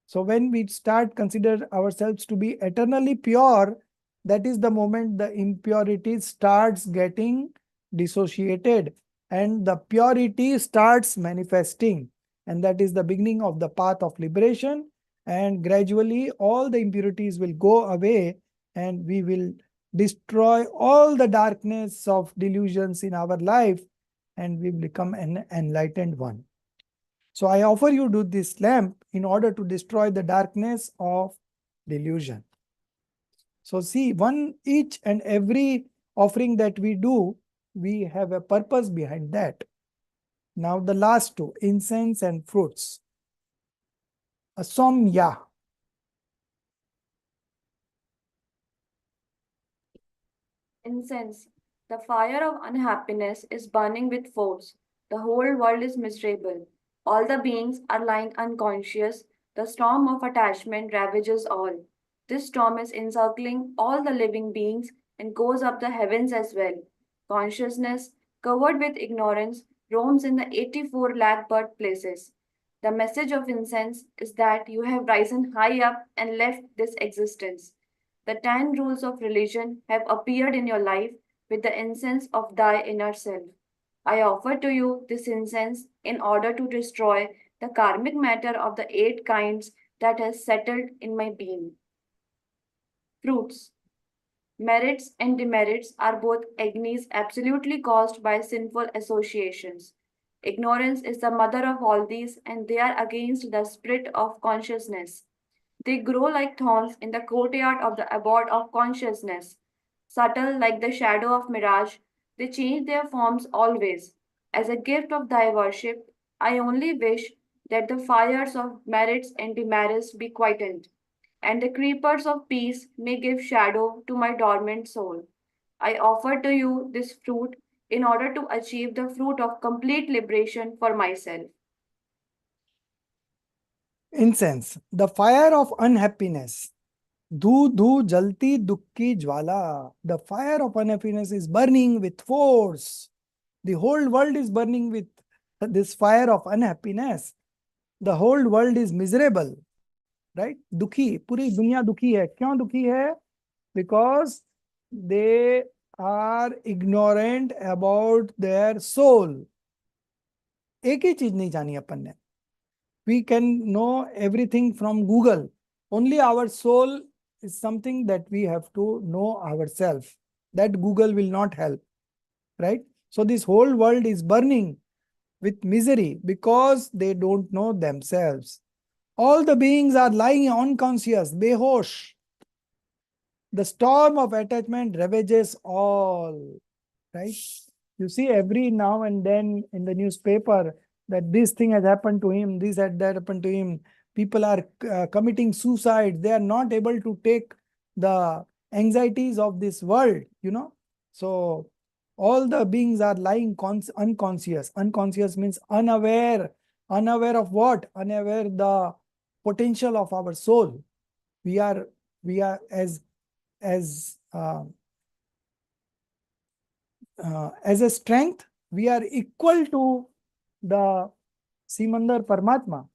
So when we start consider ourselves to be eternally pure, that is the moment the impurity starts getting dissociated and the purity starts manifesting. And that is the beginning of the path of liberation. And gradually all the impurities will go away and we will destroy all the darkness of delusions in our life and we become an enlightened one. So I offer you to this lamp in order to destroy the darkness of delusion. So see, each and every offering that we do, we have a purpose behind that. Now the last two, incense and fruits. Asomya. Incense. The fire of unhappiness is burning with force. The whole world is miserable. All the beings are lying unconscious. The storm of attachment ravages all. This storm is encircling all the living beings and goes up the heavens as well. Consciousness, covered with ignorance, roams in the 84 lakh birthplaces. The message of incense is that you have risen high up and left this existence. The 10 rules of religion have appeared in your life with the incense of thy inner self. I offer to you this incense in order to destroy the karmic matter of the 8 kinds that has settled in my being. Fruits. Merits and demerits are both agonies absolutely caused by sinful associations. Ignorance is the mother of all these, and they are against the spirit of consciousness. They grow like thorns in the courtyard of the abode of consciousness. Subtle like the shadow of mirage, they change their forms always. As a gift of thy worship, I only wish that the fires of merits and demerits be quietened, and the creepers of peace may give shadow to my dormant soul. I offer to you this fruit in order to achieve the fruit of complete liberation for myself. Incense, the fire of unhappiness. Dhu dhu jalti dukki jwala. The fire of unhappiness is burning with force. The whole world is burning with this fire of unhappiness. The whole world is miserable, right? Dukhi, puri dunya dukhi hai. Kyun dukhi hai? Because they are ignorant about their soul. एक ही चीज नहीं जानी अपन ने. We can know everything from Google. Only our soul is something that we have to know ourselves. That Google will not help, right? So this whole world is burning with misery because they don't know themselves. All the beings are lying unconscious, behosh. The storm of attachment ravages all, right? You see every now and then in the newspaper that this thing has happened to him, this had that happened to him. People are committing suicide. They are not able to take the anxieties of this world, So all the beings are lying unconscious. Unconscious means unaware. Unaware of what? Unaware the potential of our soul. We are as a strength, we are equal to the Simandar Paramatma,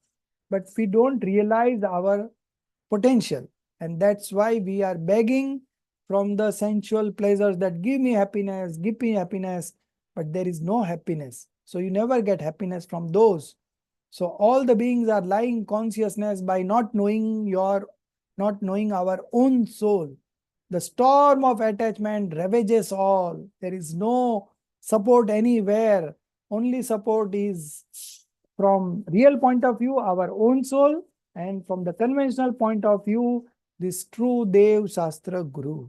but we don't realize our potential. And that's why we are begging from the sensual pleasures that give me happiness, but there is no happiness. So you never get happiness from those. So all the beings are lying consciousness by not knowing our own soul. The storm of attachment ravages all. There is no support anywhere. Only support is from real point of view, our own soul, and from the conventional point of view, this true Dev Shastra Guru.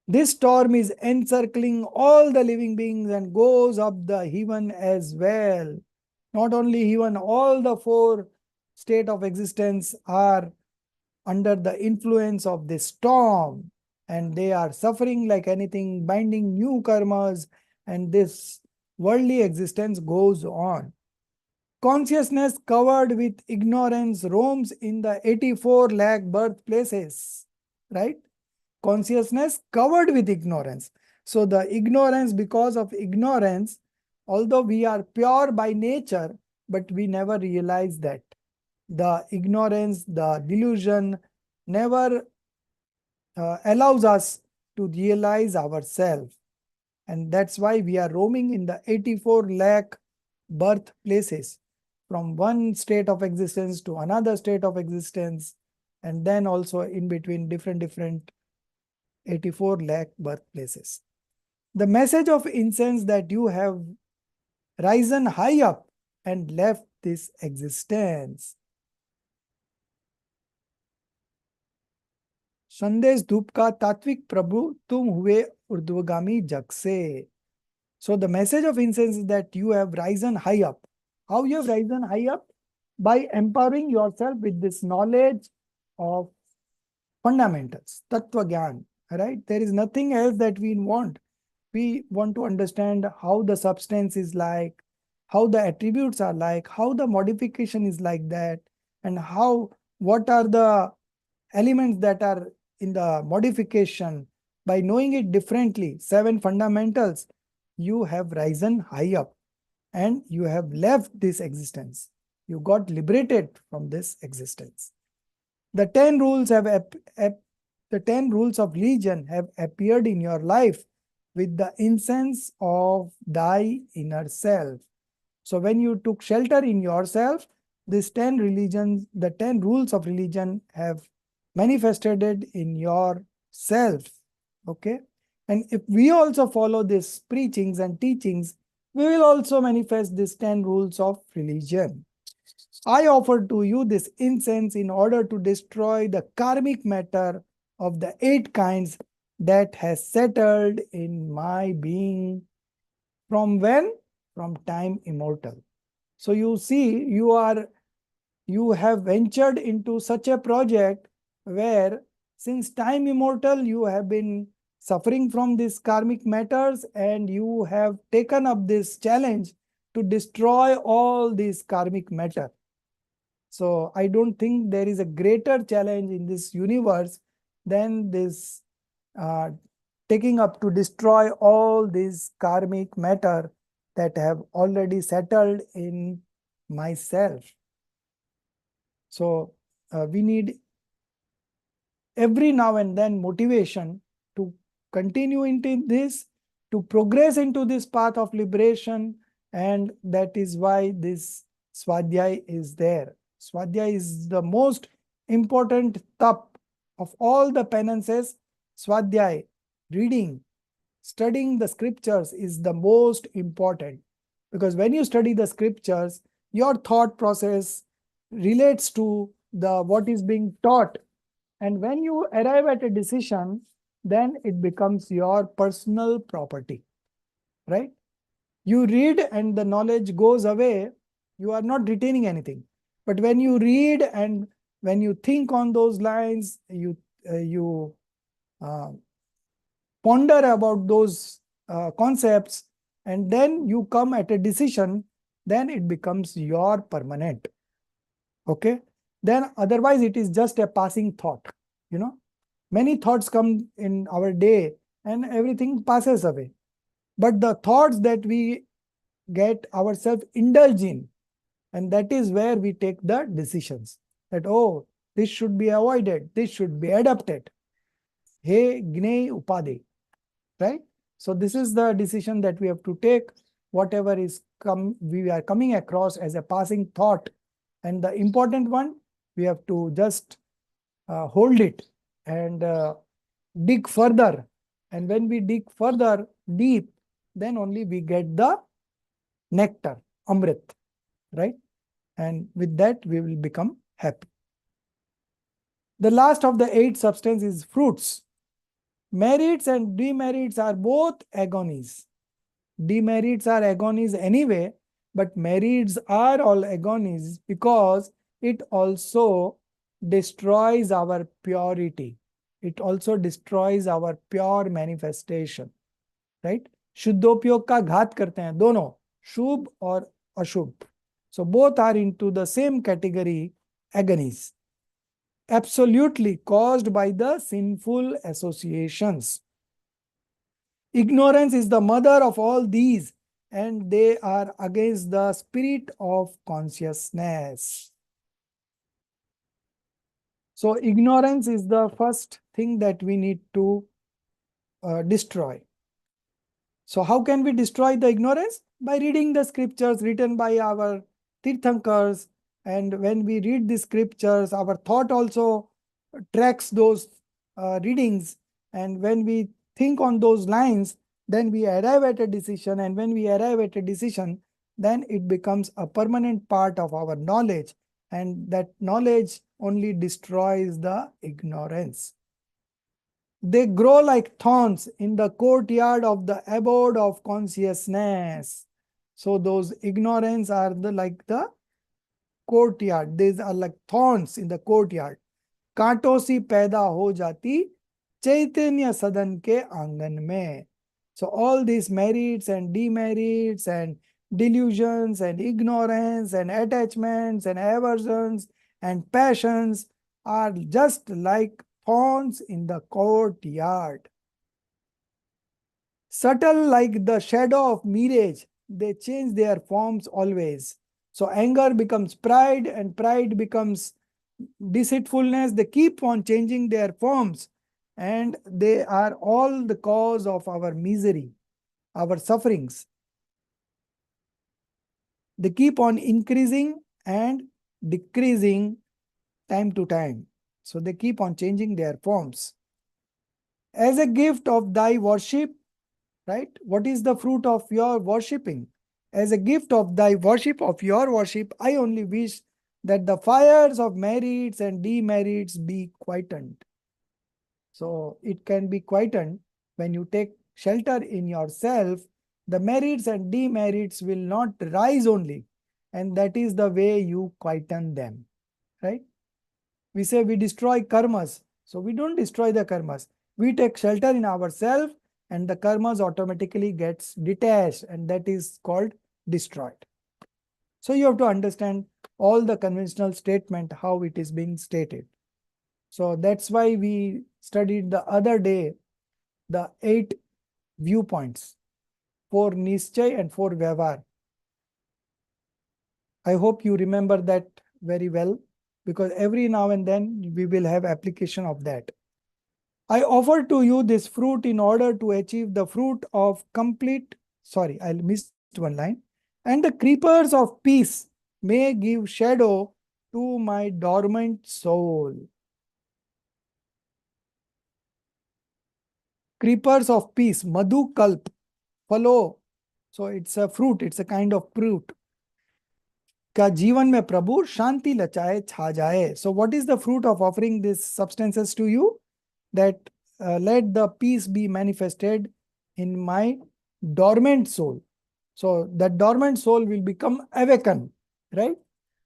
This storm is encircling all the living beings and goes up the heaven as well. Not only heaven, all the 4 states of existence are under the influence of this storm, and they are suffering like anything, binding new karmas, and this worldly existence goes on. Consciousness covered with ignorance roams in the 84 lakh birthplaces, right? Consciousness covered with ignorance. So the ignorance, because of ignorance, although we are pure by nature, but we never realize that. The ignorance, the delusion never allows us to realize ourselves. And that's why we are roaming in the 84 lakh birthplaces, from one state of existence to another state of existence, and then also in between different 84 lakh birthplaces. The message of incense that you have risen high up and left this existence. संदेश धूप का तात्विक प्रभु तुम हुए ऊर्ध्वगामी जग से. So the message of incense is that you have risen high up. How you have risen high up? By empowering yourself with this knowledge of fundamentals, tattva gyan, right? There is nothing else that we want. We want to understand how the substance is like, how the attributes are like, how the modification is like that, and what are the elements that are in the modification. By knowing it differently, 7 fundamentals, you have risen high up and you have left this existence. You got liberated from this existence. The 10 rules the 10 rules of religion have appeared in your life with the incense of thy inner self. So when you took shelter in yourself, the 10 rules of religion have manifested in yourself. Okay. And if we also follow these preachings and teachings, we will also manifest these 10 rules of religion. I offer to you this incense in order to destroy the karmic matter of the 8 kinds that has settled in my being. From when? From time immortal. So you see, you have ventured into such a project where since time immortal you have been suffering from these karmic matters, and you have taken up this challenge to destroy all these karmic matter. So I don't think there is a greater challenge in this universe than this taking up to destroy all these karmic matter that have already settled in myself. So we need every now and then motivation to continue into this, to progress into this path of liberation, and that is why this Swadhyay is there. Swadhyay is the most important tap of all the penances. Swadhyay, reading, studying the scriptures is the most important, because when you study the scriptures, your thought process relates to what is being taught, and when you arrive at a decision, then it becomes your personal property, right? You read and the knowledge goes away, you are not retaining anything. But when you read and when you think on those lines, you ponder about those concepts, and then you come at a decision, then it becomes your permanent. Okay? Then otherwise it is just a passing thought. Many thoughts come in our day and everything passes away. But the thoughts that we get ourselves indulge in, and that is where we take the decisions that, oh, this should be avoided, this should be adopted. He gnei upade, right? So this is the decision that we have to take. Whatever we are coming across as a passing thought, and the important one, we have to just hold it and dig further. And when we dig further deep, then only we get the nectar, amrit, right? And with that, we will become happy. The last of the 8 substances is fruits. Merits and demerits are both agonies. Demerits are agonies anyway, but merits are all agonies because it also destroys our purity. It also destroys our pure manifestation, right? शुद्धोपयोग का घात करते हैं दोनों, शुभ और अशुभ. So both are into the same category, agonies, absolutely caused by the sinful associations. Ignorance is the mother of all these, and they are against the spirit of consciousness. So ignorance is the first thing that we need to destroy. So how can we destroy the ignorance? By reading the scriptures written by our Tirthankars. And when we read the scriptures, our thought also tracks those readings. And when we think on those lines, then we arrive at a decision. And when we arrive at a decision, then it becomes a permanent part of our knowledge. And that knowledge only destroys the ignorance. They grow like thorns in the courtyard of the abode of consciousness. So those ignorance are like the courtyard. These are like thorns in the courtyard. कांटों सी पैदा हो जाती चैतन्य सदन के आंगन में. So all these merits and demerits and delusions and ignorance and attachments and aversions and passions are just like thorns in the courtyard. Subtle like the shadow of mirage, they change their forms always. So anger becomes pride and pride becomes deceitfulness. They keep on changing their forms and they are all the cause of our misery, our sufferings. They keep on increasing and decreasing time to time. So they keep on changing their forms. As a gift of thy worship, right? What is the fruit of your worshipping? As a gift of thy worship, of your worship, I only wish that the fires of merits and demerits be quietened. So it can be quietened when you take shelter in yourself. The merits and demerits will not rise only. And that is the way you quieten them, right? We say we destroy karmas. So we don't destroy the karmas. We take shelter in ourselves and the karmas automatically gets detached and that is called destroyed. So you have to understand all the conventional statement, how it is being stated. So that's why we studied the other day the 8 viewpoints, 4 Nischay and 4 Vyavhar. I hope you remember that very well because every now and then we will have application of that. I offer to you this fruit in order to achieve the fruit of complete, sorry, I missed one line. And the creepers of peace may give shadow to my dormant soul. Creepers of peace, madhu kalp, falo. So it's a fruit, it's a kind of fruit. का जीवन में प्रभु शांति लचाए छा जाए. So what is the fruit of offering these substances to you? That let the peace be manifested in my dormant soul. So that dormant soul will become awakened, right?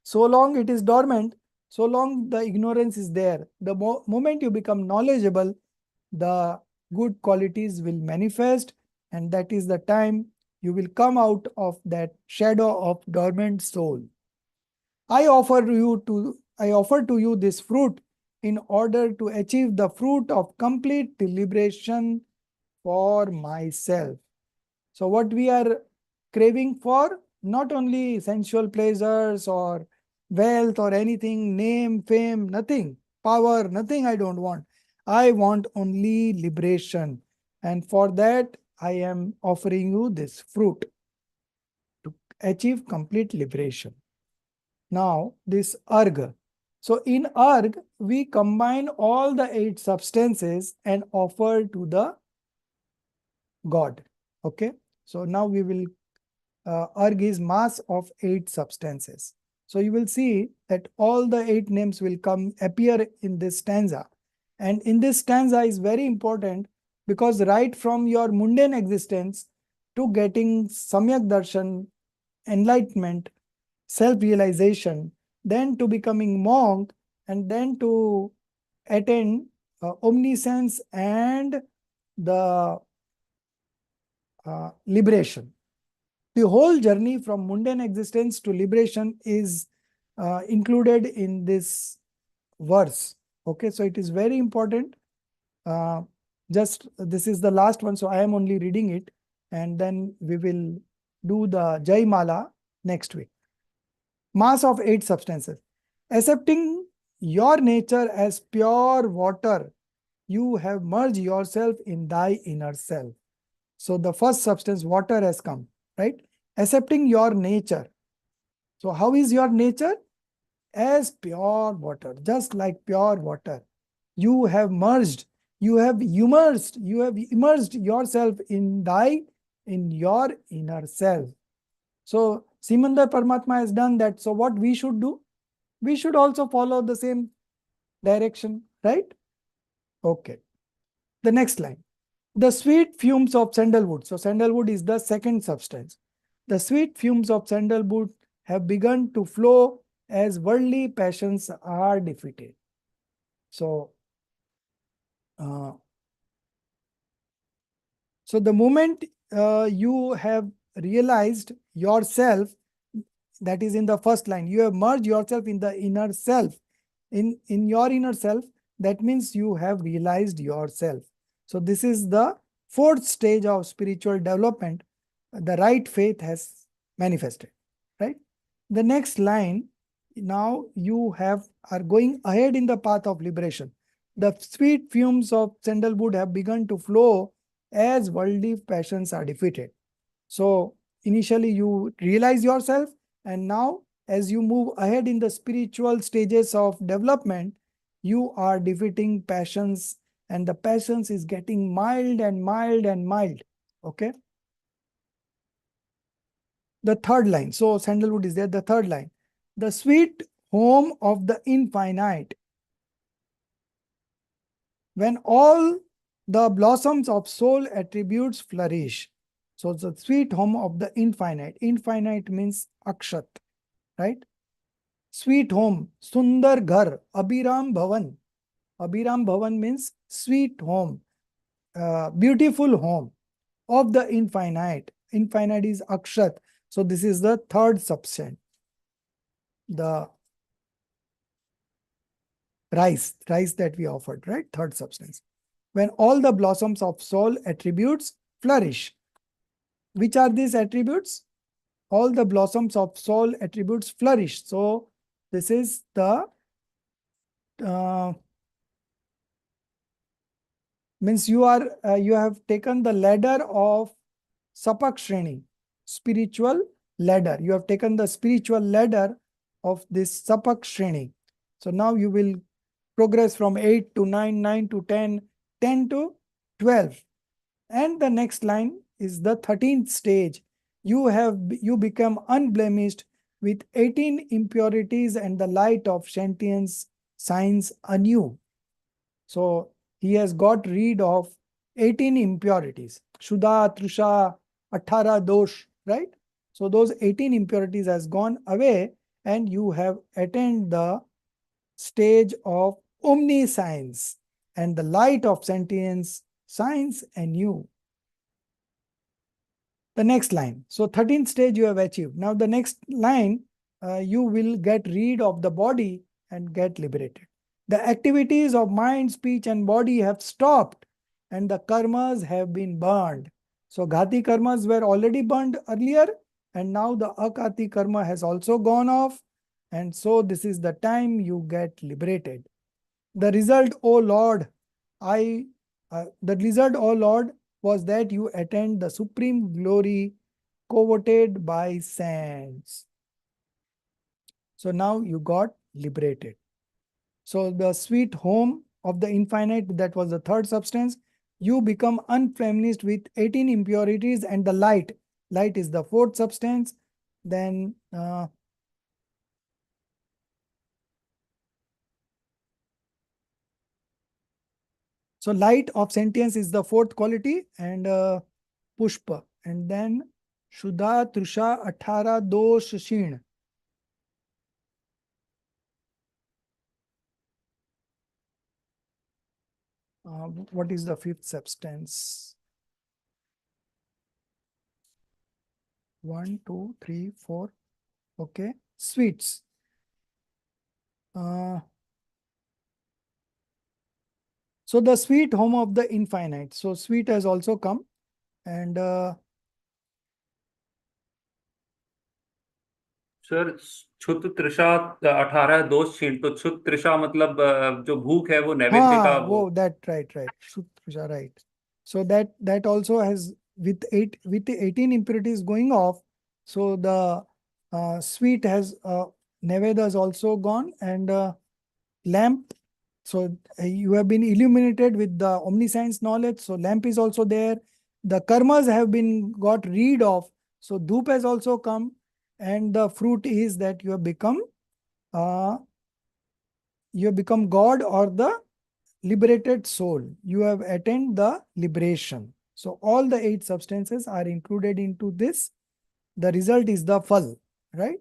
So long it is dormant, so long the ignorance is there. The moment you become knowledgeable, the good qualities will manifest, and that is the time you will come out of that shadow of dormant soul. I offer to you this fruit in order to achieve the fruit of complete liberation for myself. So what we are craving for, not only sensual pleasures or wealth or anything, name, fame, nothing, power, nothing I don't want. I want only liberation. And for that, I am offering you this fruit to achieve complete liberation. Now, this arg. So in arg, we combine all the 8 substances and offer to the God. Okay. So now we will, arg is mass of 8 substances. So you will see that all the 8 names will appear in this stanza. And in this stanza is very important because right from your mundane existence to getting samyak darshan, enlightenment, self-realization, then to becoming monk, and then to attain omniscience and the liberation. The whole journey from mundane existence to liberation is included in this verse. Okay, so it is very important. Just this is the last one, so I am only reading it, and then we will do the Jai Mala next week. Mass of 8 substances. Accepting your nature as pure water, you have merged yourself in thy inner self. So the first substance, water, has come, right? Accepting your nature. So how is your nature? As pure water, just like pure water. You have merged, you have immersed yourself in your inner self. So Simandar Paramatma has done that. So what we should do? We should also follow the same direction, right? Okay. The next line. The sweet fumes of sandalwood. So sandalwood is the second substance. The sweet fumes of sandalwood have begun to flow as worldly passions are defeated. So, the moment you have realized yourself, that is in the first line, you have merged yourself in the inner self. In your inner self, that means you have realized yourself. So this is the fourth stage of spiritual development. The right faith has manifested, right? The next line, now you are going ahead in the path of liberation. The sweet fumes of sandalwood have begun to flow as worldly passions are defeated. So initially you realize yourself, and now as you move ahead in the spiritual stages of development, you are defeating passions, and the passions is getting mild and mild and mild. Okay. The third line. So sandalwood is there. The third line. The sweet home of the infinite. When all the blossoms of soul attributes flourish. So the sweet home of the infinite. Infinite means akshat, right? Sweet home, Sundar Ghar, Abhiram Bhavan. Abhiram Bhavan means sweet home, beautiful home of the infinite. Infinite is akshat. So this is the third substance. The rice that we offered, right? Third substance. When all the blossoms of soul attributes flourish. Which are these attributes? All the blossoms of soul attributes flourish. So this is the means you have taken the ladder of Sapak Shreni, spiritual ladder. You have taken the spiritual ladder of this Sapak Shreni. So now you will progress from 8 to 9, 9 to 10, 10 to 12. And the next line is the 13th stage. You become unblemished with 18 impurities and the light of sentience shines anew. So he has got rid of 18 impurities. Shuddha, Trusha, 18 dosh, right? So those 18 impurities has gone away, and you have attained the stage of omniscience, and the light of sentience shines anew. The next line. So 13th stage you have achieved. Now the next line, you will get rid of the body and get liberated. The activities of mind, speech and body have stopped, and the karmas have been burned. So ghati karmas were already burned earlier, and now the akati karma has also gone off. And so this is the time you get liberated. The result, O Lord, was that you attained the supreme glory coveted by saints. So now you got liberated. So the sweet home of the infinite, that was the third substance. You become unfeminist with 18 impurities and the light. Light is the fourth substance. Then so light of sentience is the fourth quality, and pushpa. And then Shuddha, Trusha, 18 dosh, Shin. What is the fifth substance? 1, 2, 3, 4. Okay. Sweets. So the sweet home of the infinite. So sweet has also come, and सर क्षुत तृषा 18 दोष छीन, तो क्षुत तृषा मतलब जो भूख है वो नैवेद्य का हाँ वो। वो that right Shrutrusha, right. So that also has with 18 impurities going off, so the sweet has Neveda is also gone, and lamp, so you have been illuminated with the omniscience knowledge, so lamp is also there. The karmas have been got rid of, so dhoop has also come, and the fruit is that uh, you have become God or the liberated soul. You have attained the liberation. So all the 8 substances are included into this. The result is the phal, right?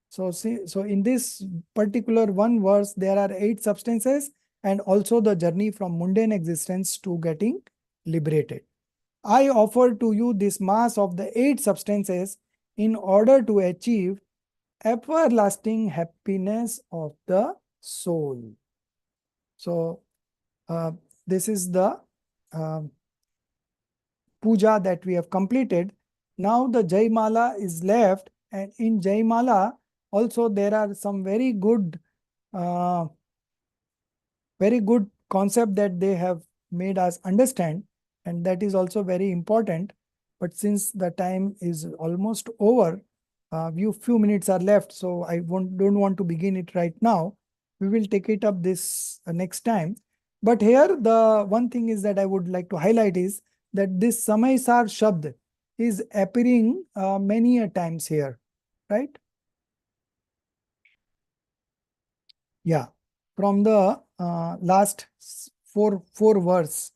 So see, so in this particular one verse, there are 8 substances and also the journey from mundane existence to getting liberated. I offer to you this mass of the 8 substances in order to achieve everlasting happiness of the soul. So this is the puja that we have completed. Now the Jai Mala is left, and in Jai Mala also there are some uh, very good concept that they have made us understand, and that is also very important. But since the time is almost over, few minutes are left, so I don't want to begin it right now. We will take it up this next time. But here the one thing is that I would like to highlight is that this Samaysar Shabd is appearing many a times here, right? Yeah, from the last four verse,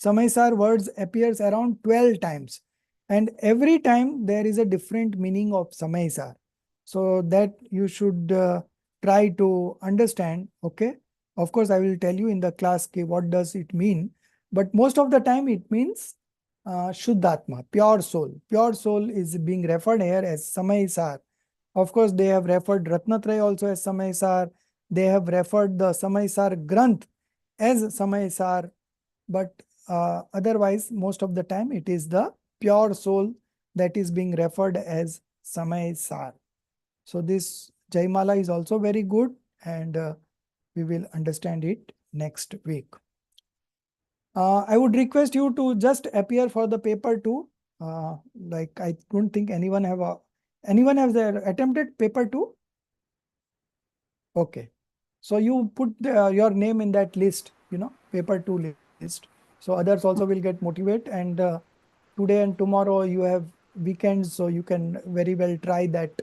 Samaysar words appears around 12 times, and every time there is a different meaning of Samaysar. So that you should try to understand. Okay, of course I will tell you in the class what does it mean, but most of the time it means Shuddhatma, pure soul. Pure soul is being referred here as Samaysar. Of course, they have referred Ratnatraya also as Samaysar. They have referred the Samaysar Granth as Samaysar, but otherwise, most of the time, it is the pure soul that is being referred as Samaysar. So this Jaimala is also very good, and we will understand it next week. I would request you to just appear for the paper 2. Like I don't think anyone has attempted paper 2. Okay. So you put your name in that list, paper 2 list. So others also will get motivated, and today and tomorrow you have weekends, so you can very well try that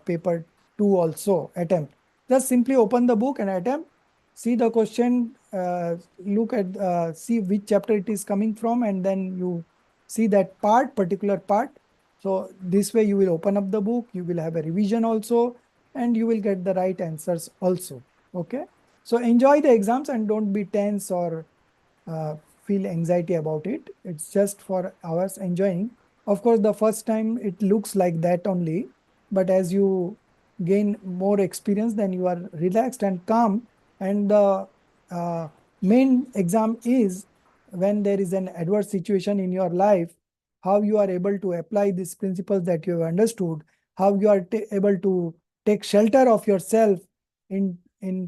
paper 2 also attempt. Just simply open the book and attempt, see the question, look at, see which chapter it is coming from, and then you see that particular part. So this way you will open up the book, you will have a revision also, and you will get the right answers also. Okay. So enjoy the exams and don't be tense or feel anxiety about it. It's just for hours enjoying. Of course, the first time it looks like that only, but as you gain more experience, then you are relaxed and calm. And the main exam is when there is an adverse situation in your life, how you are able to apply these principles that you have understood, how you are able to take shelter of yourself in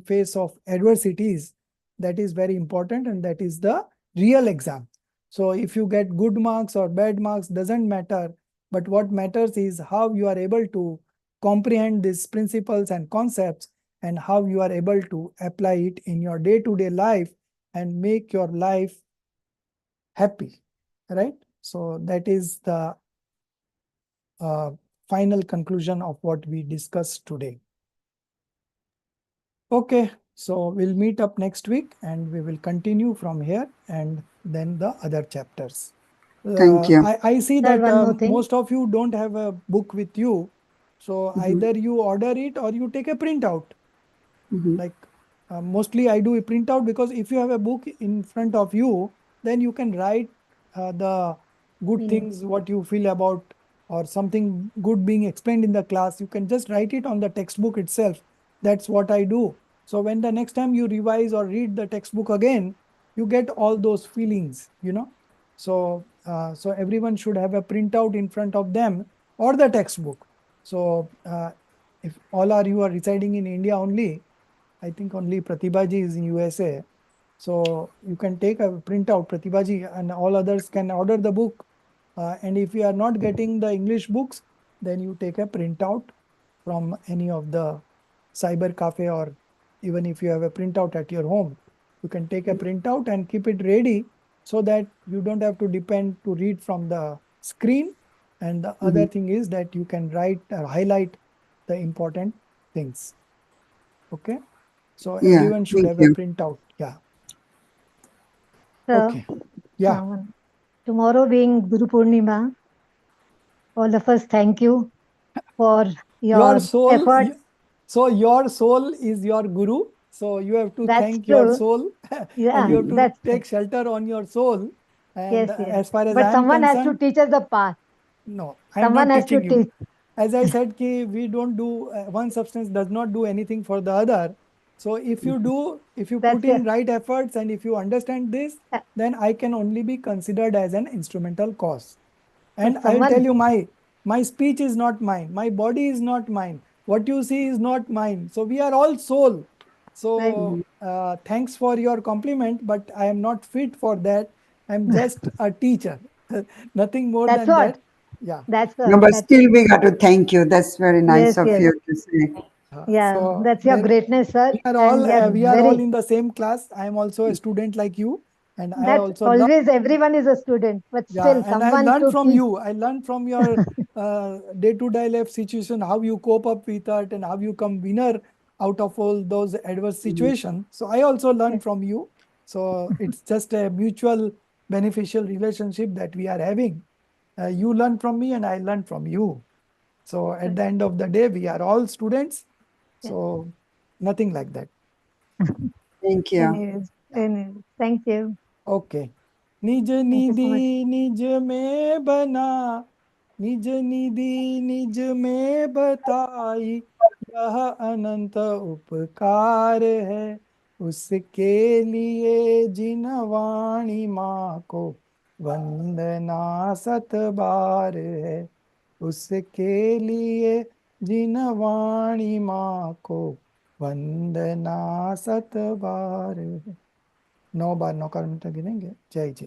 face of adversities. That is very important, and that is the real exam. So if you get good marks or bad marks doesn't matter, but what matters is how you are able to comprehend these principles and concepts, and how you are able to apply it in your day-to-day life and make your life happy, right? So that is the final conclusion of what we discussed today. Okay, so we'll meet up next week and we will continue from here and then the other chapters. Thank you. I see Sir, that one more thing. most of you don't have a book with you. So either you order it or you take a printout. Like mostly I do a printout, because if you have a book in front of you, then you can write the good things, what you feel about, or something good being explained in the class. You can just write it on the textbook itself. That's what I do. So when the next time you revise or read the textbook again, you get all those feelings. So so everyone should have a printout in front of them or the textbook. So if all are you are residing in India only, I think only Pratibhaji is in USA. So you can take a printout, Pratibhaji, and all others can order the book. And if you are not getting the English books, then you take a printout from any of the cyber cafe, or even if you have a printout at your home, you can take a printout and keep it ready so that you don't have to depend to read from the screen. And the other thing is that you can write or highlight the important things. Okay. So Yeah, everyone should thank have a you. printout. Yeah. Sir, Okay. Yeah. tomorrow being Guru Purnima, all of us thank you for Your your soul, effort. so your soul is your guru. So you have to That's thank your true. soul and Yeah, you have to that's true. take shelter on your soul. And Yes, yes. as far as But I am someone has to concerned, teach us the path. no, I am Someone not has to teaching you. teach. As I said, we don't do, one substance does not do anything for the other. So if you do, if you That's put in it. right efforts and if you understand this, then I can only be considered as an instrumental cause. And But I will tell someone, you, my speech is not mine, my body is not mine, what you see is not mine. So we are all soul. right? So thanks for your compliment, but I am not fit for that. I'm just a teacher, nothing more That's than what. that. Yeah. That's No, what. but That's still we got to thank you. That's very nice yes, of yes. you to say. Yeah, So that's your there, greatness, sir. we are And all we are we are all very. in the same class. I am also a student like you, and I That's also love. always everyone is a student, but Yeah, still and I someone learned to from teach. you. I learned from your day-to-day life situation, how you cope up with it and how you come winner out of all those adverse situations. So I also learned Yes, from you. So it's just a mutual beneficial relationship that we are having. You learn from me and I learn from you. So at right. the end of the day, we are all students. Yeah. So nothing like that. Thank you. Anyways, thank you. Okay निज Thank you so much. निधि निज में बना निज निधि निज में बताई यह अनंत उपकार है उसके लिए जिन वाणी माँ को वंदना सत बार है उसके लिए जिन वाणी माँ को वंदना सत बार है 9 बार 9 का गिनेंगे जय जय